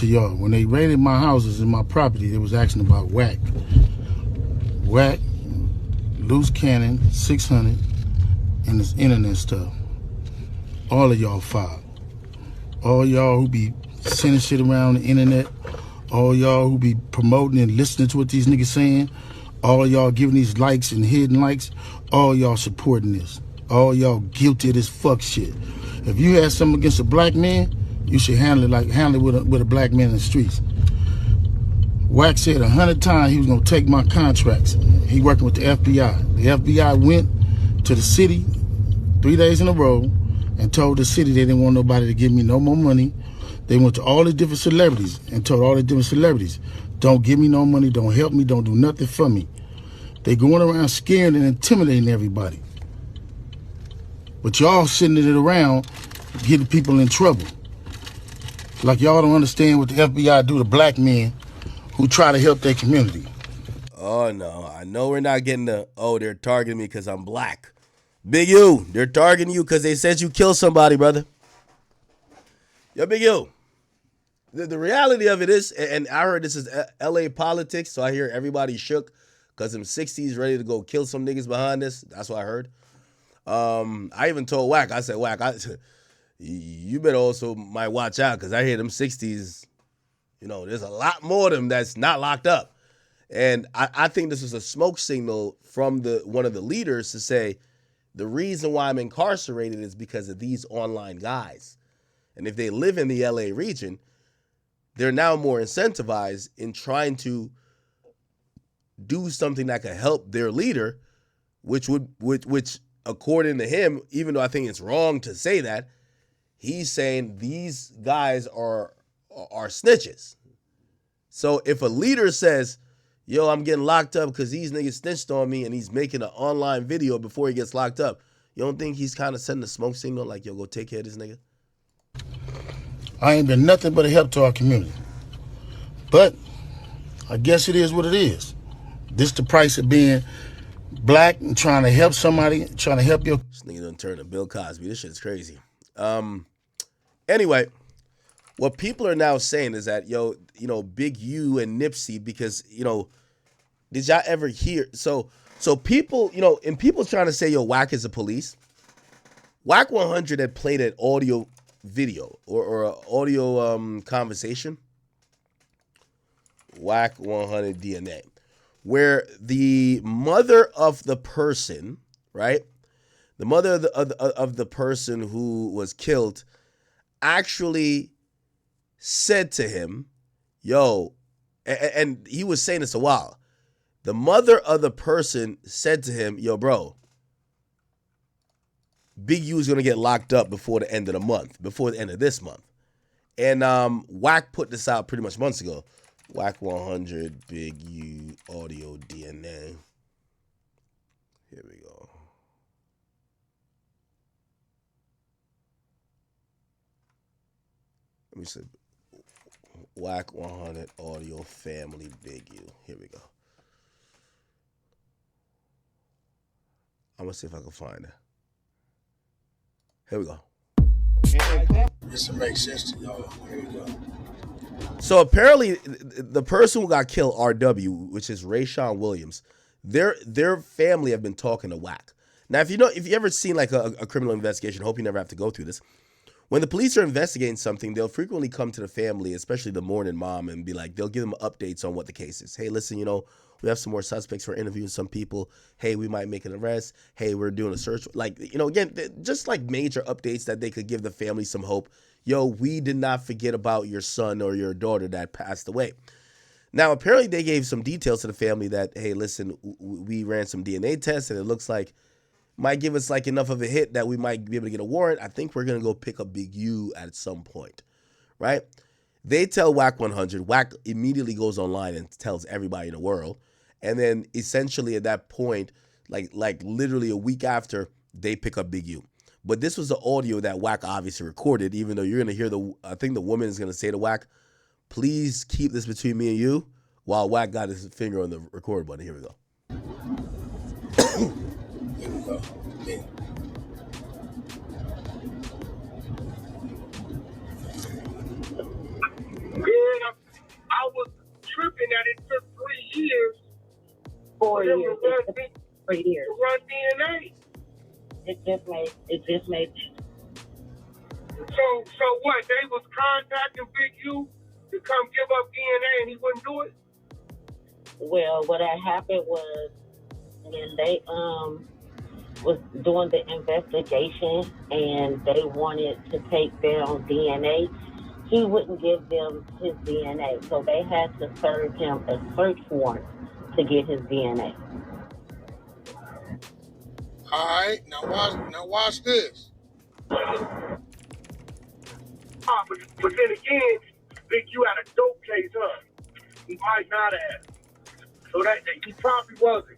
y'all. When they raided my houses and my property, they was asking about Wack. Wack, Luce, Canon, 600, and this internet stuff. All of y'all filed. All y'all who be sending shit around the internet, all y'all who be promoting and listening to what these niggas saying, all y'all giving these likes and hidden likes, all y'all supporting this. All y'all guilty of this fuck shit. If you had something against a black man, you should handle it with a black man in the streets. Wack said 100 times he was gonna take my contracts. He working with the FBI. The FBI went to the city 3 days in a row and told the city they didn't want nobody to give me no more money. They went to all the different celebrities and told all the different celebrities, don't give me no money, don't help me, don't do nothing for me. They going around scaring and intimidating everybody. But y'all sitting it around getting people in trouble. Like y'all don't understand what the FBI do to black men who try to help their community. Oh, no. I know we're not getting they're targeting me because I'm black. Big U, they're targeting you because they said you killed somebody, brother. Yo, Big U. The reality of it is, and I heard this is LA politics, so I hear everybody shook because them 60s ready to go kill some niggas behind this. That's what I heard. I even told Wack, I said, Wack, you better also might watch out because I hear them 60s, there's a lot more of them that's not locked up. And I think this is a smoke signal from one of the leaders to say, the reason why I'm incarcerated is because of these online guys. And if they live in the LA region, they're now more incentivized in trying to do something that could help their leader, which according to him, even though I think it's wrong to say that, he's saying these guys are snitches. So if a leader says, yo, I'm getting locked up because these niggas snitched on me and he's making an online video before he gets locked up, You don't think he's kind of sending a smoke signal like, yo, go take care of this nigga? I ain't been nothing but a help to our community. But I guess it is what it is. This the price of being black and trying to help somebody, trying to help your... This nigga done turned to Bill Cosby. This shit's crazy. Anyway, what people are now saying is that, yo, you know, Big U and Nipsey, because, you know, did y'all ever hear? So people, you know, and people trying to say, yo, Wack is the police. Wack 100 had played an audio video or an audio conversation. Wack 100 DNA, where the mother of the person, right? The mother of the person who was killed actually said to him, yo, and he was saying this a while. The mother of the person said to him, yo, bro, Big U is going to get locked up before the end of the month, before the end of this month. And Wack put this out pretty much months ago. Wack 100, Big U, audio DNA. Here we go. Let me see. Wack 100, audio, family, Big U. Here we go. I'm going to see if I can find it. Here we go. This will make sense to y'all. Here we go. So apparently, the person who got killed, RW, which is Rayshawn Williams, their family have been talking to Wack. Now, if you ever seen like a criminal investigation, hope you never have to go through this. When the police are investigating something, they'll frequently come to the family, especially the mourning mom, and be like, they'll give them updates on what the case is. Hey, listen, you know, we have some more suspects. We're interviewing some people. Hey, we might make an arrest. Hey, we're doing a search. Like, you know, again, just like major updates that they could give the family some hope. Yo, we did not forget about your son or your daughter that passed away. Now, apparently they gave some details to the family that, hey, listen, we ran some DNA tests and it looks like might give us like enough of a hit that we might be able to get a warrant. I think we're going to go pick up Big U at some point, right? They tell Wack 100. Wack immediately goes online and tells everybody in the world. And then essentially at that point, like literally a week after, they pick up Big U. But this was the audio that Wack obviously recorded, even though you're going to hear I think the woman is going to say to Wack, please keep this between me and you, while Wack got his finger on the record button. Here we go. Here we go. Yeah. Man, I was tripping that it took 3 years. 4 years. To 3 years. run DNA. It just made. So what? They was contacting Big U to come give up DNA and he wouldn't do it? Well, what had happened was when they was doing the investigation and they wanted to take down DNA, he wouldn't give them his DNA. So they had to serve him a search warrant to get his DNA. All right, now watch this. But then again, Big U had a dope case, huh? He might not have. So that he probably wasn't.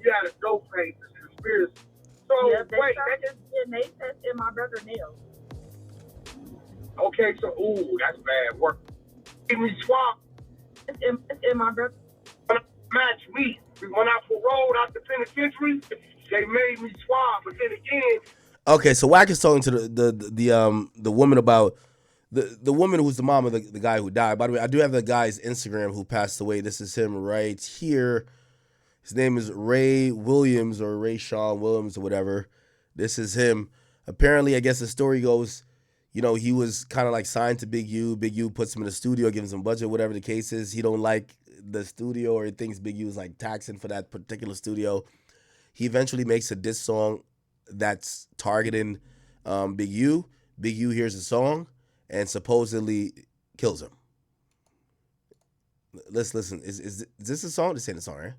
He had a dope case, a conspiracy. So Yeah, they wait, started his DNA test in my brother's nails. okay, so that's bad work. Give me swap. It's in my brother. Match me. When I paroled out the penitentiary, they made me swab. But then again, Okay, so Wack is talking to the woman about the woman who's the mom of the guy who died. By the way, I do have the guy's Instagram who passed away. This is him right here. His name is Ray Williams or Rayshawn Williams or whatever. This is him. Apparently, I guess the story goes, you know, he was kind of like signed to Big U. Big U puts him in the studio, gives him budget, whatever the case is. He don't like the studio or he thinks Big U is like taxing for that particular studio. He eventually makes a diss song that's targeting Big U. Big U hears the song and supposedly kills him. Let's listen. Is this a song? This ain't a song, right?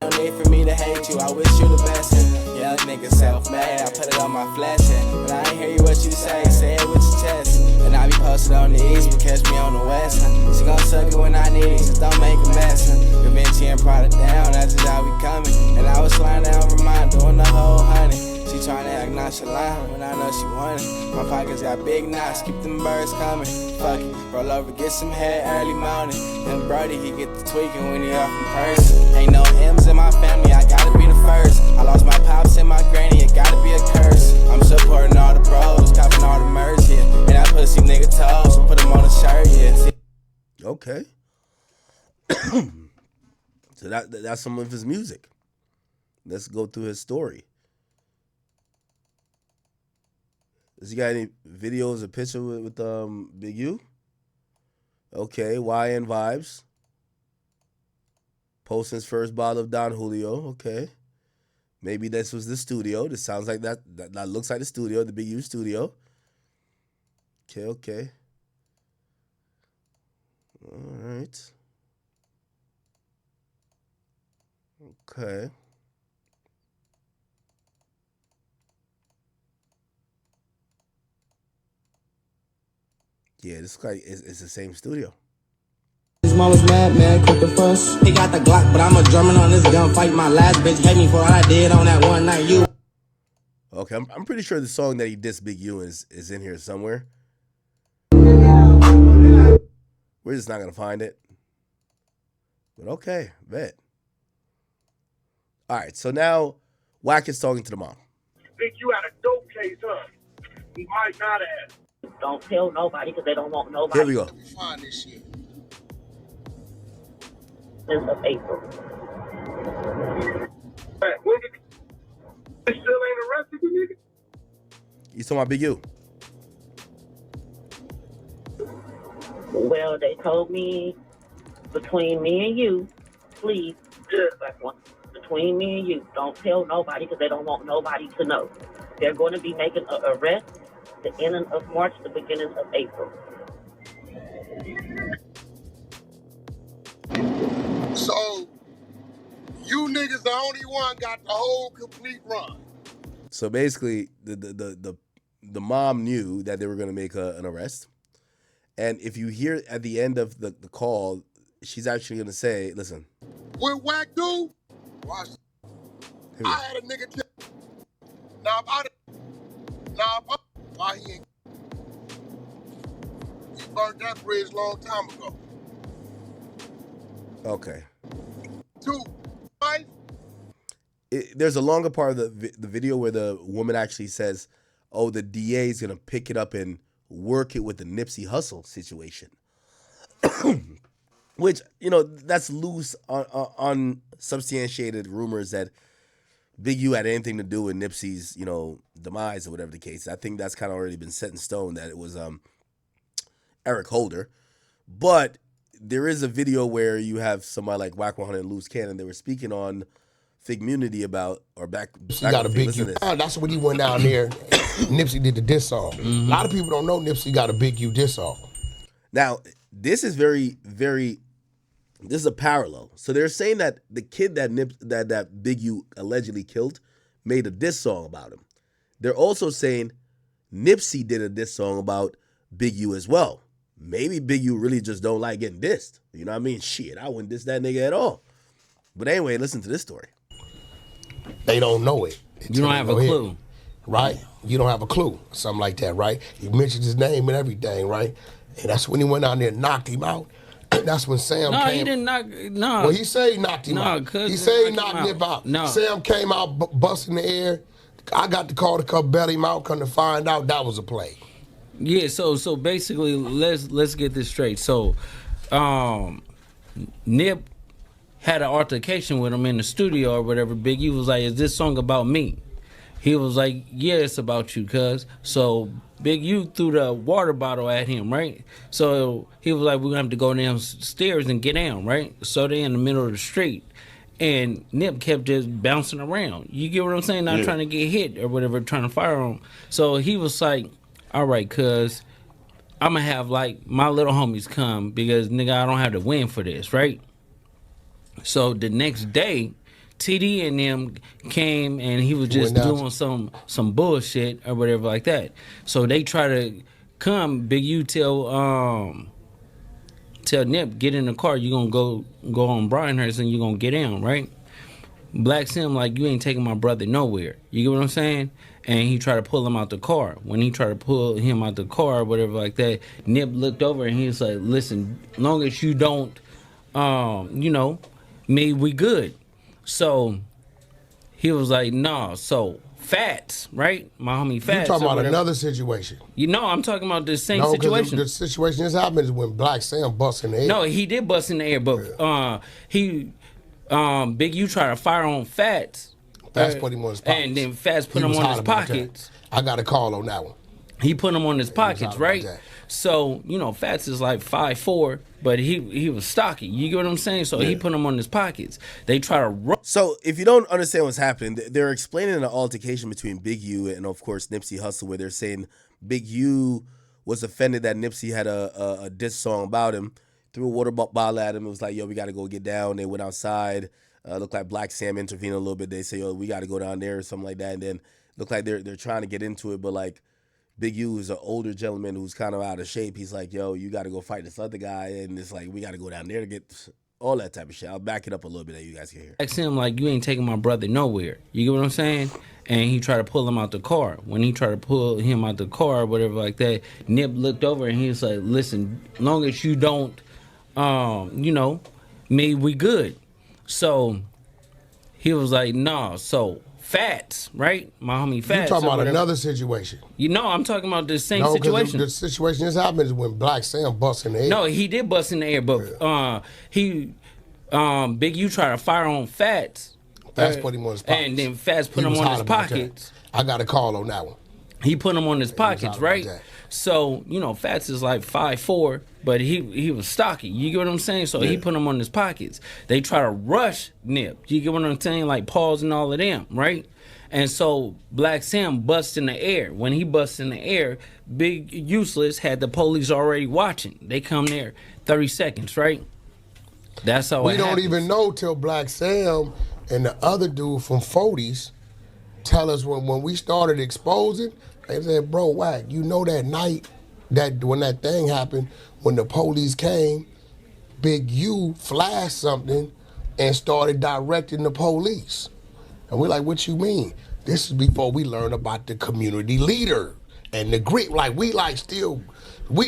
No need for me to hate you, I wish you the best. Young nigga self-made, I put it on my flesh. But I ain't hear you what you say it with your chest. And I be posted on the east, but catch me on the west. She gon' suck it when I need it, just don't make a mess. Da Vinci and Prada down, that's just how we coming. And I was flying down Vermont, doing the whole honey. She She tryna act nonchalant when I know she want it. My pockets got big knots, keep them birds coming. Fuck it, roll over, get some head early morning. And Brody, he get the tweaking when he off in person. Ain't no M's in my family, I gotta be the first. I lost my pops and my granny, it gotta be a curse. I'm supporting all the bros, copping all the merch, yeah. And that pussy nigga toes, put him on a shirt, yeah. Okay. So that's some of his music. Let's go through his story. Does he got any videos or picture with Big U? Okay, YN Vibes. Posting his first bottle of Don Julio. Okay. Maybe this was the studio. This sounds like that looks like the studio, the Big U studio. Okay. All right. Okay. Yeah, this guy is the same studio. His mom was mad, man, quick to fuss. He got the Glock, but I'm a German on this gunfight. My last bitch hate me for all I did on that one night. You. Okay, I'm pretty sure the song that he dissed Big U is in here somewhere. We're just not gonna find it. But okay, bet. All right, so now Wack is talking to the mom. Think you had a dope case, huh? He might not have. Don't tell nobody because they don't want nobody. Here we go. Find this shit. Since of April. Hey, when did they still ain't arrested you, nigga? You talking about Big U? Well, they told me between me and you, please, between me and you, don't tell nobody because they don't want nobody to know. They're going to be making an arrest the ending of March, the beginning of April. So, you niggas the only one got the whole complete run. So basically, the mom knew that they were going to make an arrest. And if you hear at the end of the call, she's actually going to say, listen. What Wack do? Watch. I had a nigga tell. Now, why he ain't. He burnt that bridge a long time ago. Okay. 2, 5. There's a longer part of the video where the woman actually says, oh, the DA is going to pick it up and work it with the Nipsey Hussle situation. Which, that's loose on unsubstantiated rumors that Big U had anything to do with Nipsey's, demise or whatever the case. I think that's kind of already been set in stone that it was Eric Holder. But there is a video where you have somebody like Wack 100 and Luce Canon. They were speaking on Figmunity about, or back got a Big U. That's when he went down there. Nipsey did the diss song. A lot of people don't know Nipsey got a Big U diss song. Now, this is very, very. This is a parallel. So they're saying that the kid that Big U allegedly killed made a diss song about him. They're also saying Nipsey did a diss song about Big U as well. Maybe Big U really just don't like getting dissed. You know what I mean? Shit, I wouldn't diss that nigga at all. But anyway, listen to this story. They don't know it. You don't have a clue. Right? You don't have a clue. Something like that, right? He mentioned his name and everything, right? And that's when he went down there and knocked him out. That's when Sam came. No, he didn't knock. No. Well, he said he knocked him out. He said he knocked him out. No. Sam came out busting the air. I got the call to come bail him out. Come to find out that was a play. Yeah. So basically, let's get this straight. So, Nip had an altercation with him in the studio or whatever. Big U was like, "Is this song about me?" He was like, "Yeah, it's about you, cuz." So Big U threw the water bottle at him, right? So he was like, "We're gonna have to go downstairs and get down," right? So they in the middle of the street, and Nip kept just bouncing around. You get what I'm saying? Not trying to get hit or whatever, trying to fire him. So he was like, "All right, cuz I'm gonna have like my little homies come because nigga, I don't have to win for this, right?" So the next day, TD and them came and he was just doing some bullshit or whatever like that. So they try to come. Big U tell Nip, get in the car. You gonna go on Bryanhurst and you gonna get down, right? Black Sim like, you ain't taking my brother nowhere. You get what I'm saying? And he tried to pull him out the car. When he tried to pull him out the car, whatever like that, Nip looked over and he was like, listen, long as you don't, me, we good. So he was like, nah. So Fats, right? My homie Fats. You talking about another situation? I'm talking about the same no, situation. The situation that's happened is when Black Sam busts in the air. No, he did bust in the air, but Big U tried to fire on Fats. Fats put him on his pockets. And then Fats put him on his pockets. I got a call on that one. He put him on his pockets, right? So, Fats is like 5'4", but he was stocky. You get what I'm saying? So he put him on his pockets. They try to run. So if you don't understand what's happening, they're explaining an altercation between Big U and, of course, Nipsey Hussle, where they're saying Big U was offended that Nipsey had a diss song about him, threw a water bottle at him. It was like, yo, we got to go get down. They went outside. Looked like Black Sam intervened a little bit. They say, yo, we got to go down there or something like that. And then looked like they're trying to get into it, but like Big U is an older gentleman who's kind of out of shape. He's like, yo, you got to go fight this other guy. And it's like, we got to go down there to get all that type of shit. I'll back it up a little bit that you guys can hear. Black Sam like, you ain't taking my brother nowhere. You get what I'm saying? And he tried to pull him out the car. When he tried to pull him out the car, whatever like that, Nip looked over and he was like, listen, long as you don't, me, we good. So he was like, nah. So Fats, right? My homie Fats. You talking about another situation? I'm talking about the same situation. situation. The situation that's happened is when Black Sam busts in the air. No, he did bust in the air, but Big U tried to fire on Fats. Fats put him on his pockets. And then Fats put him on his pockets. I got a call on that one. He put him on his pockets, right? So, Fats is like 5'4", but he was stocky. You get what I'm saying? So he put him on his pockets. They try to rush Nip. You get what I'm saying? Like Pauls and all of them, right? And so Black Sam busts in the air. When he busts in the air, Big Useless had the police already watching. They come there 30 seconds, right? That's how we don't even know till Black Sam and the other dude from 40s tell us when we started exposing. They said, bro, Wack, that night when that thing happened, when the police came, Big U flashed something and started directing the police. And we're like, what you mean? This is before we learned about the community leader and the Greek. We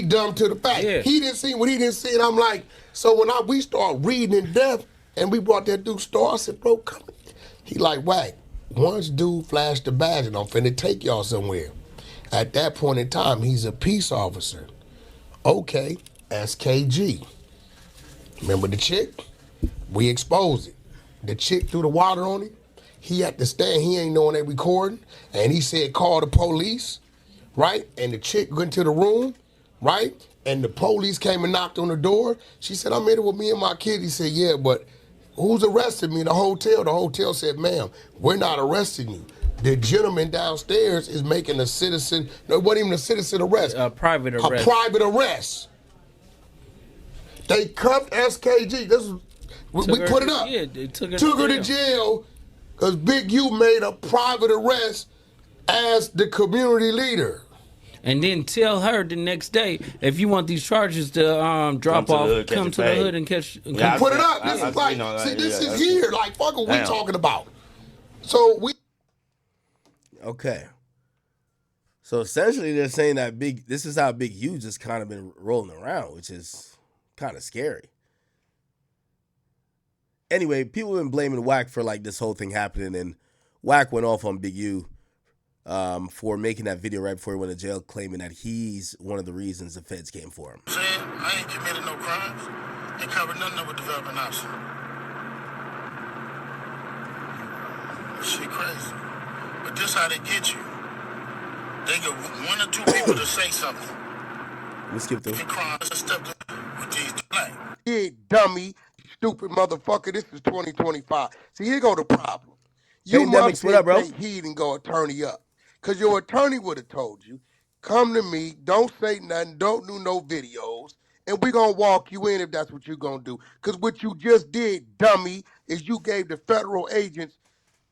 dumb to the fact. Yeah. He didn't see what he didn't see. And I'm like, so when we start reading in depth and we brought that dude Star, I said, bro, come here. He like, Wack, once dude flashed the badge and I'm finna take y'all somewhere. At that point in time, he's a peace officer. Okay, SKG. Remember the chick? We exposed it. The chick threw the water on him. He had to stand, he ain't knowing they recording. And he said, call the police, right? And the chick went to the room, right? And the police came and knocked on the door. She said, I'm in it with me and my kid. He said, yeah, but who's arresting me? The hotel. The hotel said, ma'am, we're not arresting you. The gentleman downstairs is making a citizen, no, it wasn't even a citizen arrest. A private arrest. A private arrest. They cuffed SKG. We put it up. Yeah, they took her to jail because Big U made a private arrest as the community leader. And then tell her the next day, if you want these charges to drop off, come to the hood and catch. Yeah, put it up. This is like, this is here. Like, fuck what we talking about. So we. Okay. So essentially they're saying that this is how Big U just kind of been rolling around, which is kind of scary. Anyway, people have been blaming Wack for like this whole thing happening, and Wack went off on Big U for making that video right before he went to jail, claiming that he's one of the reasons the feds came for him. I ain't committed no crimes and covered nothing up with development option. Shit crazy. But this how they get you. They get one or two people to say something. We skipped through. With these black. Yeah, dummy, stupid motherfucker. This is 2025. See, here go the problem. You must take heed and go attorney up. Because your attorney would have told you, come to me, don't say nothing, don't do no videos, and we're going to walk you in if that's what you're going to do. Because what you just did, dummy, is you gave the federal agents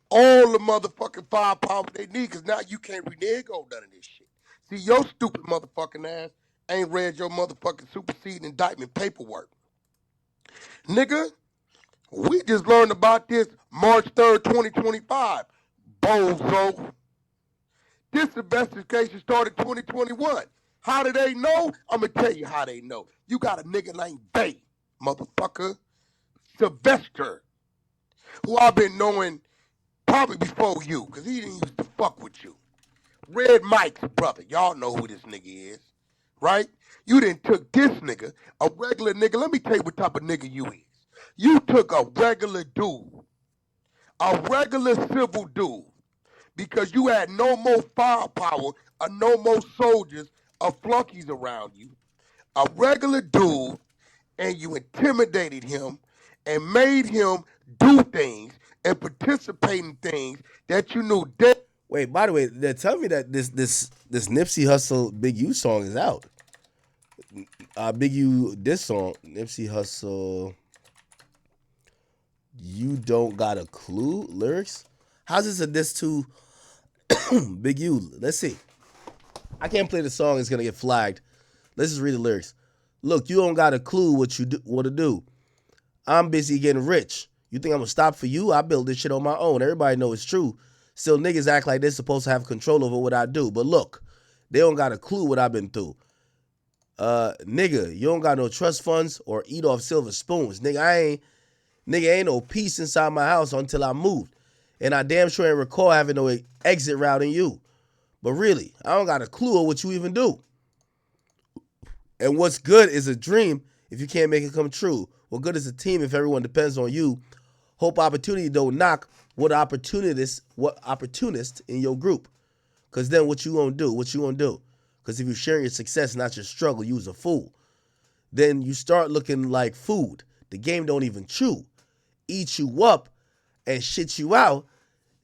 all the motherfucking firepower they need, because now you can't renege on none of this shit. See, your stupid motherfucking ass ain't read your motherfucking superseding indictment paperwork. Nigga, We just learned about this March 3rd, 2025. Bozo. This investigation started 2021. How do they know? I'm going to tell you how they know. You got a nigga named Bay, motherfucker, Sylvester, who I've been knowing probably before you, because he didn't used to fuck with you. Red Mike's brother. Y'all know who this nigga is, right? You done took this nigga, a regular nigga. Let me tell you what type of nigga you is. You took a regular dude, a regular civil dude, because you had no more firepower or no more soldiers or flunkies around you. A regular dude, and you intimidated him and made him do things and participate in things that you knew dead. Wait, by the way, they tell me that this Nipsey Hussle Big U song is out. Big U, this song, Nipsey Hussle, You Don't Got a Clue lyrics. How's this a diss to Big U? Let's see. I can't play the song; it's gonna get flagged. Let's just read the lyrics. Look, you don't got a clue what you want to do. I'm busy getting rich. You think I'm gonna stop for you? I build this shit on my own. Everybody know it's true. Still, niggas act like they're supposed to have control over what I do. But look, they don't got a clue what I've been through. Nigga, you don't got no trust funds or eat off silver spoons. Nigga, ain't no peace inside my house until I moved. And I damn sure ain't recall having no exit route in you. But really, I don't got a clue of what you even do. And what's good is a dream if you can't make it come true. What good is a team if everyone depends on you? Hope opportunity don't knock what opportunist in your group. Because then what you gonna do? Because if you're sharing your success, not your struggle, you's a fool. Then you start looking like food. The game don't even chew. Eat you up and shit you out.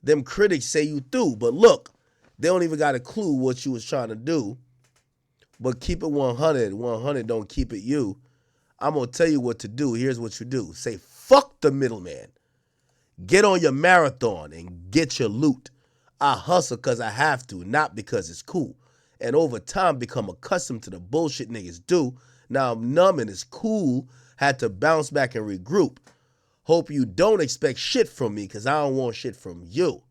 Them critics say you through. But look, they don't even got a clue what you was trying to do. But keep it 100. 100 don't keep it you. I'm going to tell you what to do. Here's what you do. Say, fuck the middleman. Get on your marathon and get your loot. I hustle because I have to, not because it's cool. And over time, become accustomed to the bullshit niggas do. Now I'm numb and it's cool. Had to bounce back and regroup. Hope you don't expect shit from me because I don't want shit from you.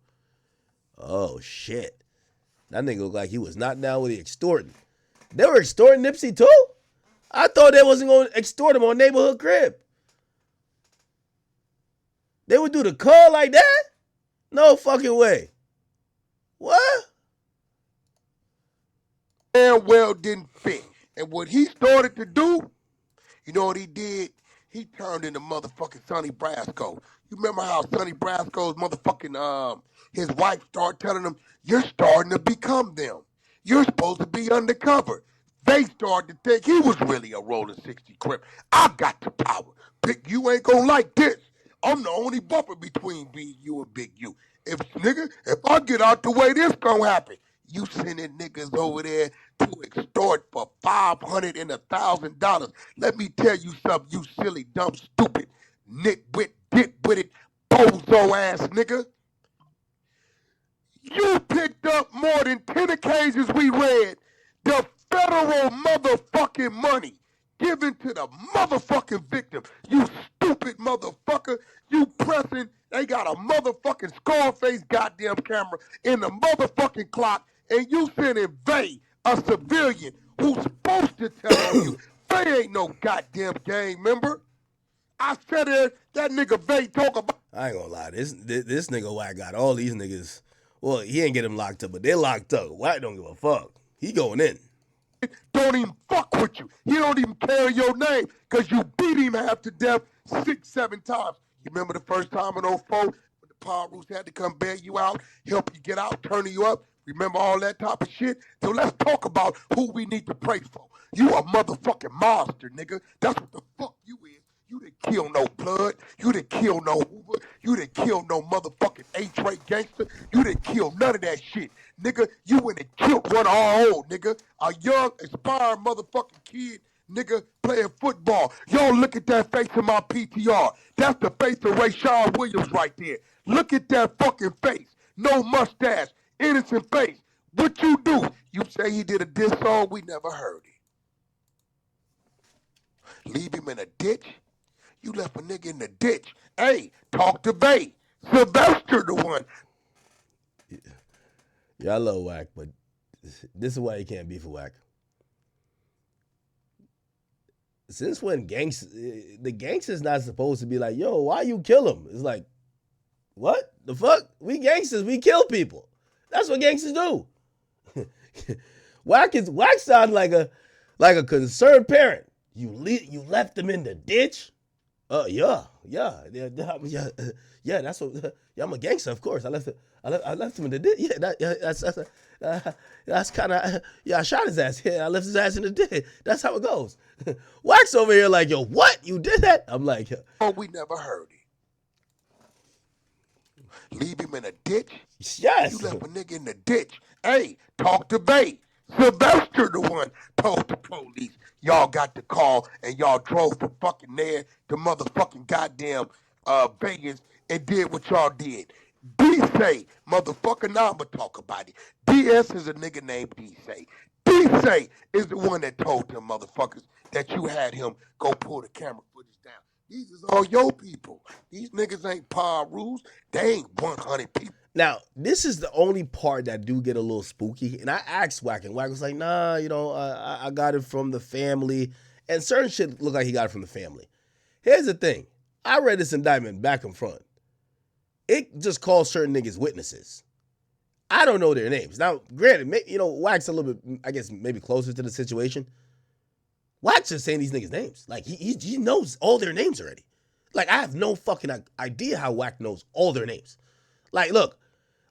Oh, shit. That nigga looked like he was not down with the extorting. They were extorting Nipsey too? I thought they wasn't going to extort him on Neighborhood Crib. They would do the call like that? No fucking way. What? Damn well didn't fit. And what he started to do, you know what he did? He turned into motherfucking Sonny Brasco. You remember how Sonny Brasco's motherfucking, his wife started telling him, you're starting to become them. You're supposed to be undercover. They started to think he was really a rolling 60 Crip. I got the power. Big U ain't gonna like this. I'm the only buffer between Big U and Big U. If I get out the way, this gonna happen. You sending niggas over there to extort for $500 and $1,000. Let me tell you something, you silly, dumb, stupid, nitwit, dick-witted, bozo ass nigga. You picked up more than 10 occasions we read the federal motherfucking money given to the motherfucking victim. You stupid motherfucker. You pressing, they got a motherfucking Scarface goddamn camera in the motherfucking clock, and you sending Vay, a civilian, who's supposed to tell on you. Vay ain't no goddamn gang member. I said it, that nigga Vay talk about. I ain't gonna lie, this nigga Wack got all these niggas. Well, he ain't get him locked up, but they locked up. Wack don't give a fuck. He going in. Don't even fuck with you. He don't even carry your name because you beat him half to death 6-7 times. You remember the first time in 04 when the Power Roots had to come bail you out, help you get out, turn you up? Remember all that type of shit? So let's talk about who we need to pray for. You a motherfucking monster, nigga. That's what the fuck you is. You didn't kill no blood. You didn't kill no Hoover. You didn't kill no motherfucking H-rate gangster. You didn't kill none of that shit. Nigga, you went and killed one of our own, nigga. A young, aspiring motherfucking kid, nigga, playing football. Y'all look at that face in my PTR. That's the face of Rayshawn Williams right there. Look at that fucking face. No mustache. Innocent face. What you do? You say he did a diss song? We never heard it. Leave him in a ditch? You left a nigga in the ditch. Hey, talk to Bay. Sylvester the one. Yeah, I love Wack, but this is why you can't beef with Wack. Since when the gangster's not supposed to be like, yo, why you kill him? It's like, what the fuck? We gangsters, we kill people. That's what gangsters do. Wack sounds like a concerned parent. You left him in the ditch. Yeah. That's what. Yeah, I'm a gangster, of course. I left him in the ditch. Yeah, that's kind of. Yeah, I shot his ass. Yeah, I left his ass in the ditch. That's how it goes. Wack's over here like, yo, what? You did that? I'm like, oh, we never heard it. Leave him in a ditch? Yes. You left a nigga in the ditch. Hey, talk to Bay. Sylvester the one told the police. Y'all got the call and y'all drove from fucking there to motherfucking goddamn Vegas and did what y'all did. D-Say, motherfucker, now I'ma talk about it. DS is a nigga named D-Say. D-Say is the one that told them motherfuckers that you had him go pull the camera footage down. These is all your people. These niggas ain't power rules. They ain't 100 people. Now, this is the only part that do get a little spooky. And I asked Wack, and Wack was like, nah, I got it from the family. And certain shit look like he got it from the family. Here's the thing. I read this indictment back and front. It just calls certain niggas witnesses. I don't know their names. Now, granted, Wack's a little bit, I guess, maybe closer to the situation. Wack's just saying these niggas' names. Like, he knows all their names already. Like, I have no fucking idea how Wack knows all their names. Like, look,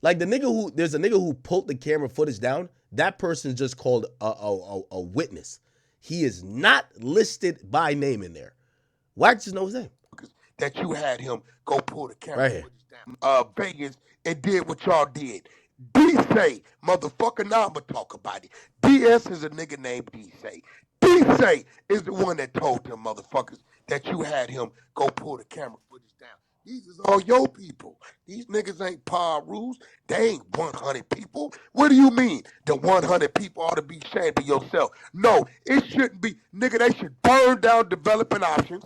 like there's a nigga who pulled the camera footage down. That person's just called a witness. He is not listed by name in there. Wack just knows his name. That you had him go pull the camera footage down. Vegas and did what y'all did. D-Say, motherfucker, now I'ma talk about it. DS is a nigga named D-Say. D-Say is the one that told them motherfuckers that you had him go pull the camera footage down. These is all your people. These niggas ain't power rules. They ain't 100 people. What do you mean? The 100 people ought to be ashamed of yourself. No, it shouldn't be. Nigga, they should burn down developing options.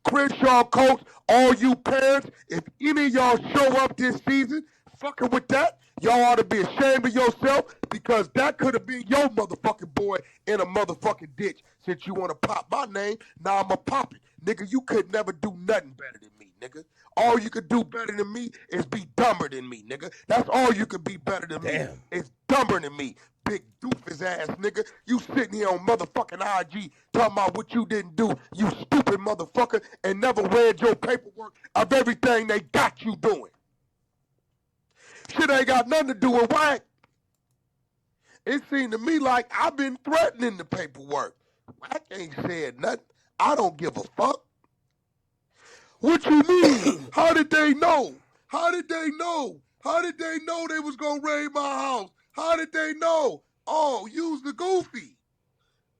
Crenshaw Coach, all you parents, if any of y'all show up this season fucking with that, y'all ought to be ashamed of yourself because that could have been your motherfucking boy in a motherfucking ditch. Since you want to pop my name, now I'ma pop it. Nigga, you could never do nothing better than me, nigga. All you could do better than me is be dumber than me, nigga. That's all you could be better than me. Is dumber than me. Big doofus ass nigga. You sitting here on motherfucking IG talking about what you didn't do, you stupid motherfucker, and never read your paperwork of everything they got you doing. Shit ain't got nothing to do with Wack. It seemed to me like I've been threatening the paperwork. Wack ain't said nothing. I don't give a fuck. What you mean? How did they know? How did they know? How did they know they was gonna raid my house? How did they know? Oh, use the goofy.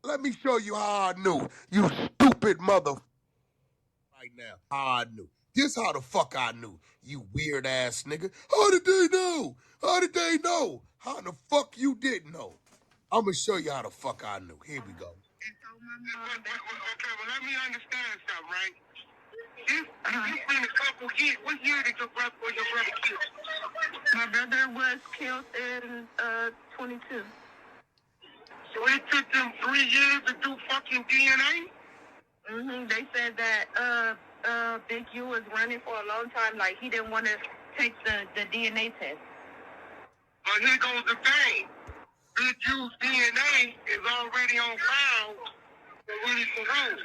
Let me show you how I knew. You stupid mother. Right now, how I knew. This how the fuck I knew. You weird ass nigga. How did they know? How did they know? How the fuck you didn't know? I'm gonna show you how the fuck I knew. Here we go. Okay, well let me understand something, right? It's been a couple years. What year did your brother killed? My brother was killed in 22. So it took them 3 years to do fucking DNA? Mm-hmm. They said that Big U was running for a long time. Like, he didn't want to take the DNA test. But here goes the thing. Big U's DNA is already on file for Willie Ferrone.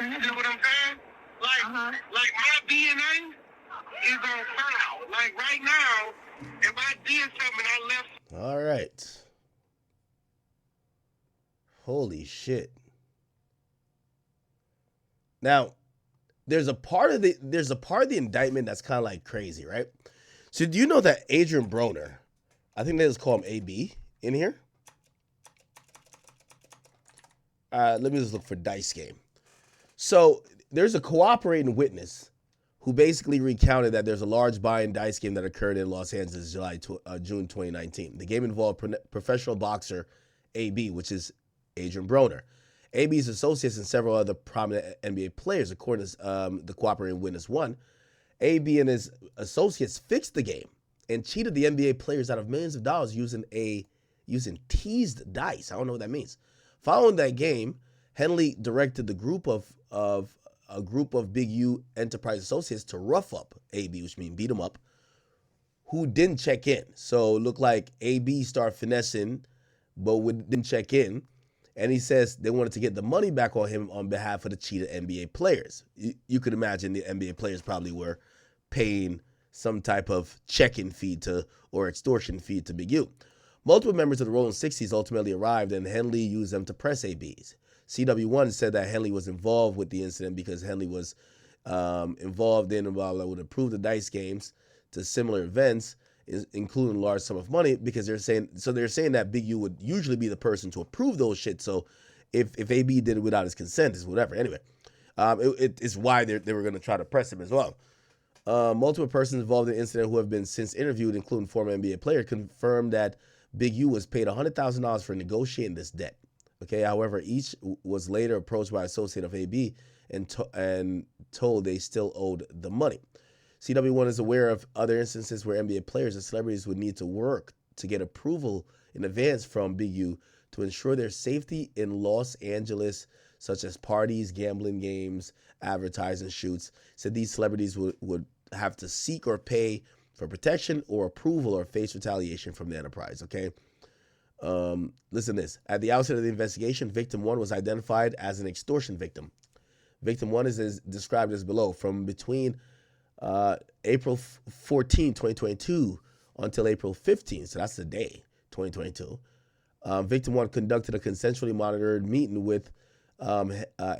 You know what I'm saying? Like my DNA is on file. Like right now, if I did something I left. All right. Holy shit. Now, there's a part of the indictment that's kind of like crazy, right? So do you know that Adrian Broner, I think they just call him AB in here? Let me just look for Dice Game. So there's a cooperating witness who basically recounted that there's a large buy-in dice game that occurred in Los Angeles June 2019. The game involved professional boxer AB, which is Adrian Broner. AB's associates and several other prominent NBA players, according to the cooperating witness one. AB and his associates fixed the game and cheated the NBA players out of millions of dollars using teased dice. I don't know what that means. Following that game, Henley directed the group of a group of Big U Enterprise associates to rough up AB, which means beat him up, who didn't check in. So it looked like AB started finessing, but didn't check in. And he says they wanted to get the money back on him on behalf of the cheated NBA players. You could imagine the NBA players probably were paying some type of check-in fee or extortion fee to Big U. Multiple members of the Rolling 60s ultimately arrived, and Henley used them to press ABs. CW1 said that Henley was involved with the incident because Henley was involved in would approve the dice games to similar events, including a large sum of money, because they're saying that Big U would usually be the person to approve those shit. So if AB did it without his consent, is whatever. Anyway, it's why they were going to try to press him as well. Multiple persons involved in the incident who have been since interviewed, including former NBA player, confirmed that Big U was paid $100,000 for negotiating this debt. Okay, however, each was later approached by an associate of AB and told they still owed the money. CW1 is aware of other instances where NBA players and celebrities would need to work to get approval in advance from Big U to ensure their safety in Los Angeles, such as parties, gambling games, advertising shoots. Said these celebrities would have to seek or pay for protection or approval or face retaliation from the enterprise, okay? Listen to this. At the outset of the investigation, victim 1 was identified as an extortion victim. Victim 1 is described as below. From between April 14, 2022 until April 15, so that's the day, 2022, Victim 1 conducted a consensually monitored meeting with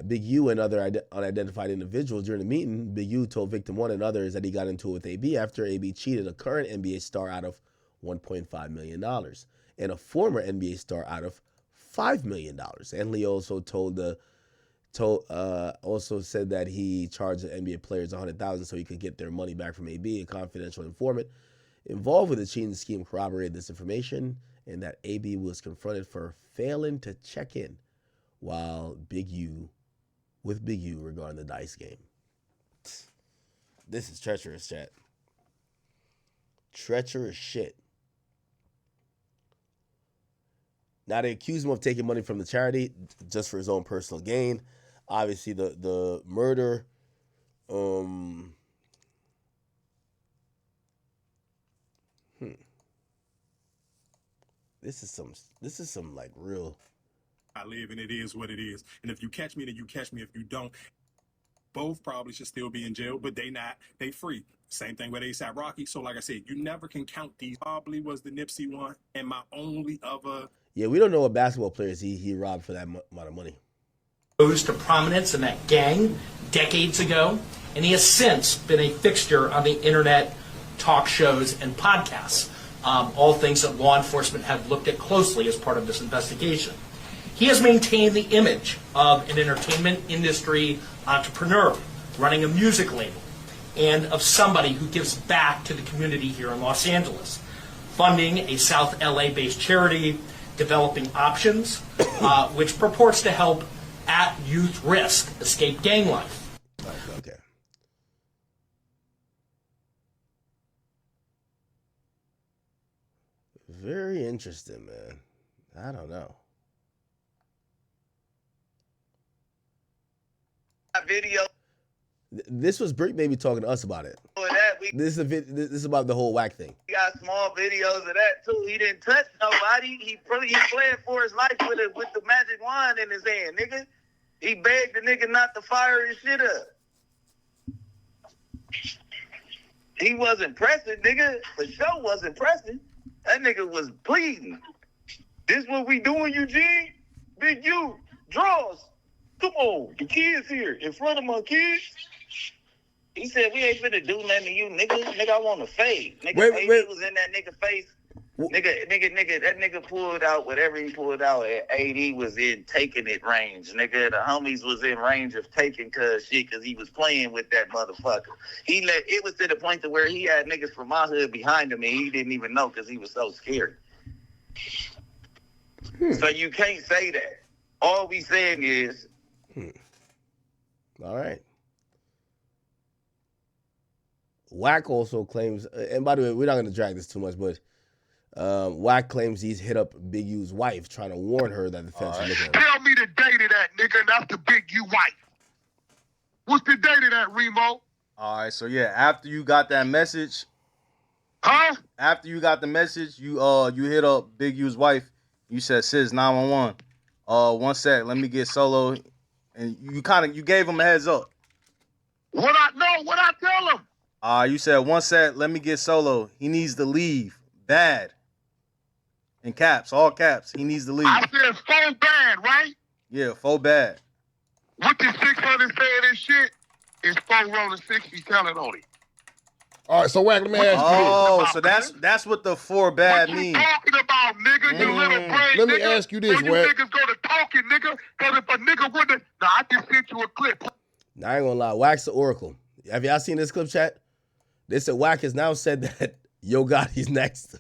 Big U and other unidentified individuals. During the meeting, Big U told Victim 1 and others that he got into it with AB after AB cheated a current NBA star out of $1.5 million and a former NBA star out of $5 million. And Lee also also said that he charged the NBA players $100,000 so he could get their money back from AB. A confidential informant involved with the cheating scheme corroborated this information, and that AB was confronted for failing to check in while Big U regarding the dice game. This is treacherous, chat. Treacherous shit. Now they accuse him of taking money from the charity just for his own personal gain. Obviously, the murder. This is some like real. I live and it is what it is. And if you catch me, then you catch me. If you don't, both probably should still be in jail, but they not. They free. Same thing with ASAP Rocky. So like I said, you never can count these. Probably was the Nipsey one, and my only other. Yeah, we don't know what basketball players he robbed for that amount of money. Rose to prominence in that gang decades ago, and he has since been a fixture on the internet, talk shows, and podcasts, all things that law enforcement have looked at closely as part of this investigation. He has maintained the image of an entertainment industry entrepreneur running a music label and of somebody who gives back to the community here in Los Angeles, funding a South LA-based charity, developing options, which purports to help at youth risk escape gang life. Okay. Very interesting, man. I don't know. Video. This was Bricc maybe talking to us about it. This is about the whole Wack thing. We got small videos of that too. He didn't touch nobody. He playing for his life with the magic wand in his hand, nigga. He begged the nigga not to fire his shit up. He wasn't pressing, nigga. For sure wasn't pressing. That nigga was pleading. This what we doing, Eugene? Big U, draws. Come on, the kids here in front of my kids. He said, we ain't finna do nothing to you, nigga. Nigga, I want to fade. Nigga, wait. Was in that nigga face. Nigga, that nigga pulled out whatever he pulled out. AD was in taking it range. Nigga, the homies was in range of taking cuz he was playing with that motherfucker. It was to the point to where he had niggas from my hood behind him and he didn't even know because he was so scared. So you can't say that. All we saying is, All right. Wack also claims, and by the way, we're not going to drag this too much, but Wack claims he's hit up Big U's wife, trying to warn her that the feds are looking at him. Tell me the date of that, nigga, and that's the Big U wife. What's the date of that, Remo? All right, so yeah, after you got that message, Huh? after you got the message, you hit up Big U's wife. You said, "Sis, 911. 1 sec, let me get Solo," and you gave him a heads up. What I tell him? You said, "1 sec, let me get Solo. He needs to leave. Bad." In caps, all caps. He needs to leave. I said so bad, right? Yeah, full bad. What the 600 saying this shit is 4 rolling 60 telling on it. All right, so Wack, let me ask you this. So that's what the 4 bad means. What you talking about, nigga? You little brain, Let me nigga. ask you this, So you Wack. niggas go to talking, nigga. Because if a nigga wouldn't... Nah, I just sent you a clip. Now, I ain't gonna lie, Wack's the Oracle. Have y'all seen this clip, chat? They said Wack has now said that Yo Gotti's next.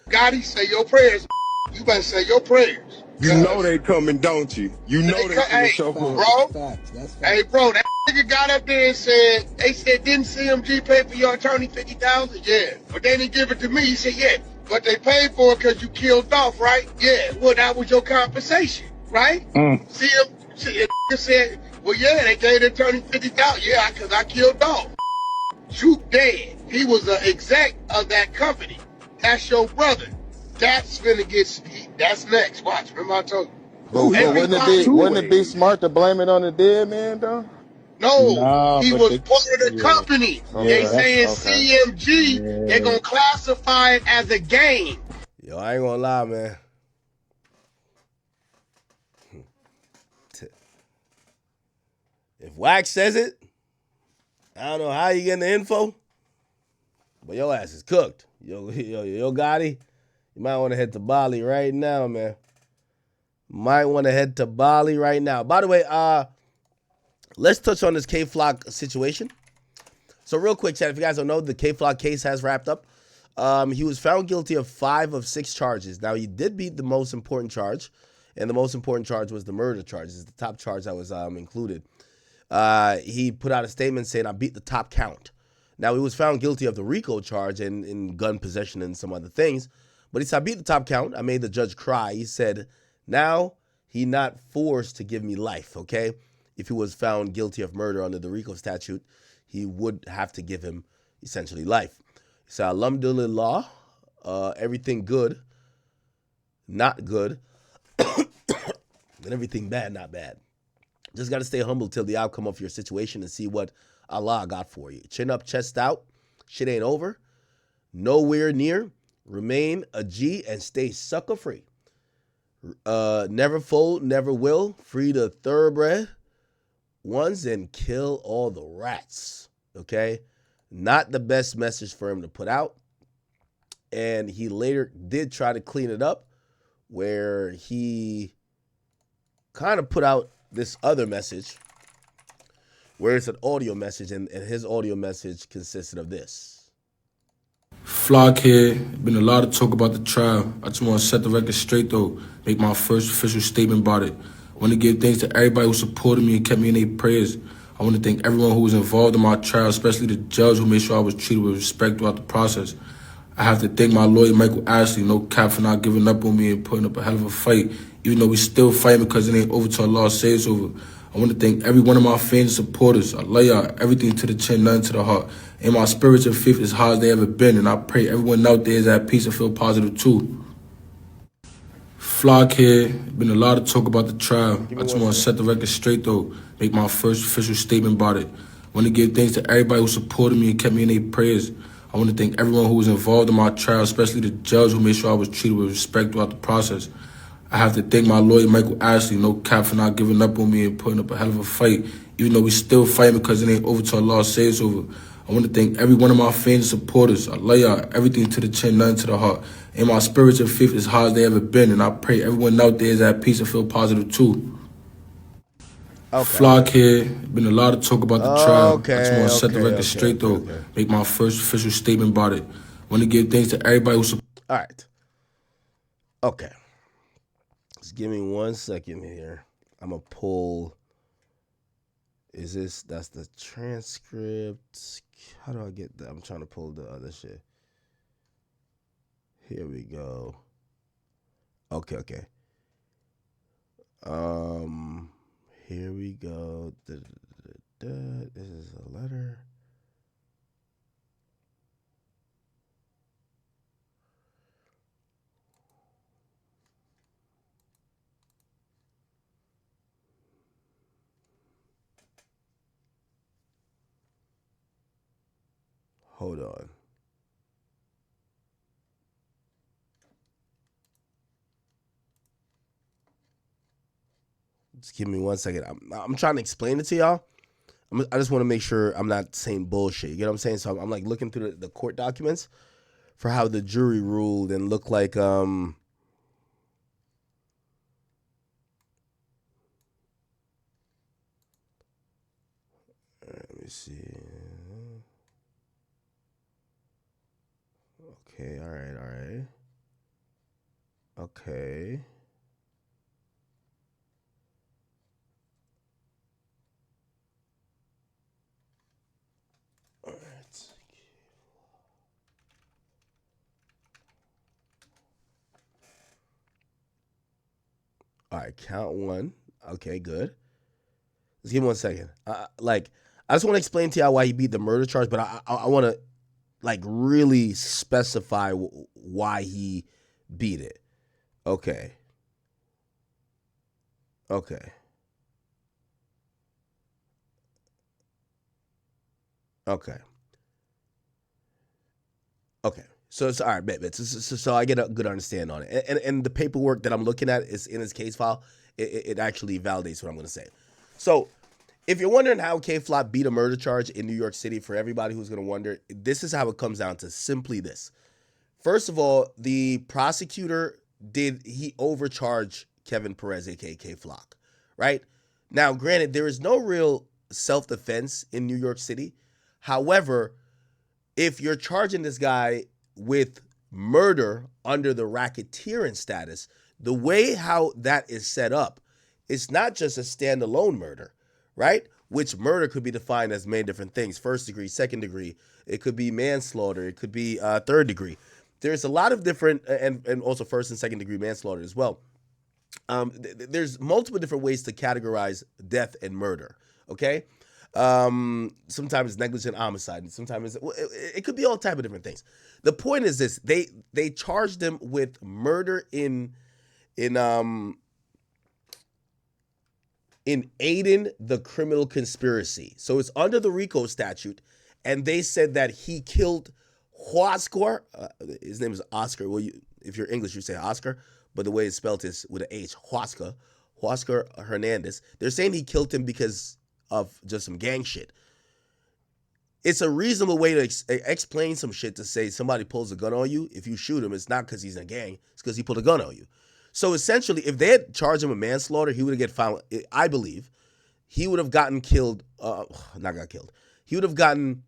Gotti, say your prayers. You better say your prayers. You know they coming, don't you? You know they finna show up. Bro, hey, bro, that nigga got up there and said, they said, didn't CMG pay for your attorney $50,000? Yeah. But they didn't give it to me. He said, yeah. But they paid for it because you killed Dolph, right? Yeah. Well, that was your compensation, right? CMG said, well, yeah, they gave the attorney $50,000. Yeah, because I killed Dolph. You dead. He was an exec of that company. That's your brother. That's finna get, that's next. Watch, remember I told you. But wouldn't it be smart to blame it on the dead man, though? No, he was part of the company. They saying CMG, they're gonna classify it as a game. Yo, I ain't gonna lie, man. If Wack says it, I don't know how you getting the info, but your ass is cooked. Yo, Gotti, you might want to head to Bali right now, man. Might want to head to Bali right now. By the way, let's touch on this K-Flock situation. So real quick, chat, if you guys don't know, the K-Flock case has wrapped up. He was found guilty of 5 of 6 charges. Now, he did beat the most important charge, and the most important charge was the murder charge. It's the top charge that was included. He put out a statement saying, I beat the top count. Now, he was found guilty of the RICO charge and in gun possession and some other things. But he said, I beat the top count. I made the judge cry. He said, now he not forced to give me life, okay? If he was found guilty of murder under the RICO statute, he would have to give him essentially life. He said, alhamdulillah, everything good, not good, and everything bad, not bad. Just got to stay humble till the outcome of your situation and see what Allah got for you. Chin up, chest out. Shit ain't over. Nowhere near. Remain a G and stay sucker free. Never fold, never will. Free the thoroughbred ones and kill all the rats. Okay? Not the best message for him to put out. And he later did try to clean it up where he kind of put out this other message where it's an audio message, and his audio message consisted of this. Flock here. Been a lot of talk about the trial. I just want to set the record straight, though. Make my first official statement about it. I want to give thanks to everybody who supported me and kept me in their prayers. I want to thank everyone who was involved in my trial, especially the judge who made sure I was treated with respect throughout the process. I have to thank my lawyer, Michael Ashley, no cap, for not giving up on me and putting up a hell of a fight, even though we still fighting because it ain't over till Allah says it's over. I want to thank every one of my fans and supporters. I love y'all, everything to the chin, nothing to the heart. And my spirits and faith is high as they ever been, and I pray everyone out there is at peace and feel positive too. Flock here. Been a lot of talk about the trial. I just want to set the record straight, though. Make my first official statement about it. I want to give thanks to everybody who supported me and kept me in their prayers. I want to thank everyone who was involved in my trial, especially the judge who made sure I was treated with respect throughout the process. I have to thank my lawyer, Michael Ashley, no cap, for not giving up on me and putting up a hell of a fight, even though we still fighting because it ain't over till Allah says it's over. I want to thank every one of my fans and supporters. I love y'all, everything to the chin, nothing to the heart. And my spirits and faith is high as they ever been, and I pray everyone out there is at peace and feel positive too. Okay. Flock here. Been a lot of talk about the trial. I just want to set the record straight, though. Make my first official statement about it. I want to give thanks to everybody who supported. All right. Okay. Just give me 1 second here. I'm gonna pull. That's the transcript. How do I get that? I'm trying to pull the other shit. Here we go. Okay. Here we go. This is a letter. Hold on. Just give me 1 second. I'm trying to explain it to y'all. I just want to make sure I'm not saying bullshit. You get what I'm saying? So I'm like looking through the court documents for how the jury ruled and looked like let me see. Okay, all right. Okay. All right. All right, count one. Okay, good. Just give me 1 second. I just want to explain to y'all why he beat the murder charge, but I want to like really specify why he beat it. Okay. Okay. So it's all right, bet. So I get a good understanding on it, and the paperwork that I'm looking at is in his case file. It actually validates what I'm going to say. So if you're wondering how K-Flop beat a murder charge in New York City, for everybody who's going to wonder, this is how it comes down to simply this. First of all, the prosecutor he overcharged Kevin Perez, aka K-Flock, right? Now, granted, there is no real self-defense in New York City. However, if you're charging this guy with murder under the racketeering status, the way how that is set up, it's not just a standalone murder, right? Which murder could be defined as many different things: first degree, second degree. It could be manslaughter. It could be third degree. There's a lot of different, and also first and second degree manslaughter as well. There's multiple different ways to categorize death and murder. Okay. Sometimes it's negligent homicide, and sometimes it could be all type of different things. The point is this: they charged him with murder in aiding the criminal conspiracy. So it's under the RICO statute, and they said that he killed Huascar. His name is Oscar. Well, if you're English, you say Oscar, but the way it's spelled is with an H. Huascar Hernandez. They're saying he killed him because of just some gang shit. It's a reasonable way to explain some shit to say somebody pulls a gun on you. If you shoot him, it's not because he's in a gang. It's because he pulled a gun on you. So essentially, if they had charged him with manslaughter, he would have get found. I believe he would have gotten killed. Not got killed. He would have gotten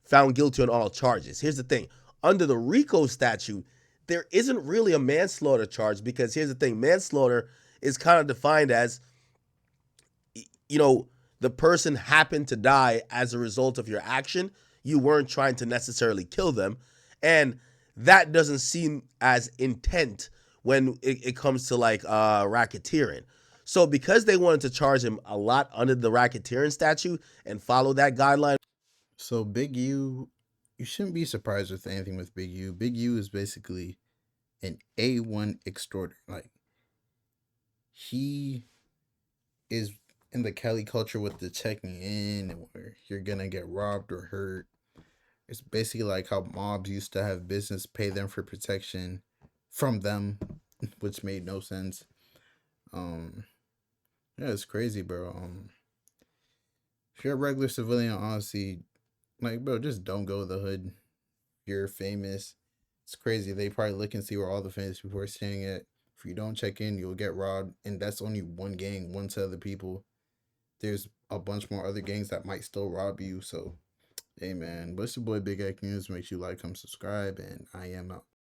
found guilty on all charges. Here's the thing: under the RICO statute, there isn't really a manslaughter charge, because here's the thing: manslaughter is kind of defined as, the person happened to die as a result of your action. You weren't trying to necessarily kill them, and that doesn't seem as intent when it comes to like racketeering. So because they wanted to charge him a lot under the racketeering statute and follow that guideline. So Big U, you shouldn't be surprised with anything with Big U. Big U is basically an A1 extorter. Like, he is in the Cali culture with the checking in where you're gonna get robbed or hurt. It's basically like how mobs used to have business pay them for protection from them, which made no sense. Yeah, it's crazy, bro. If you're a regular civilian, honestly, like, bro, just don't go to the hood. You're famous. It's crazy. They probably look and see where all the famous people are staying at. If you don't check in, you'll get robbed. And that's only one gang, one set of the people. There's a bunch more other gangs that might still rob you. So, hey, man, what's your boy Big X News? Make sure you like, comment, subscribe, and I am out.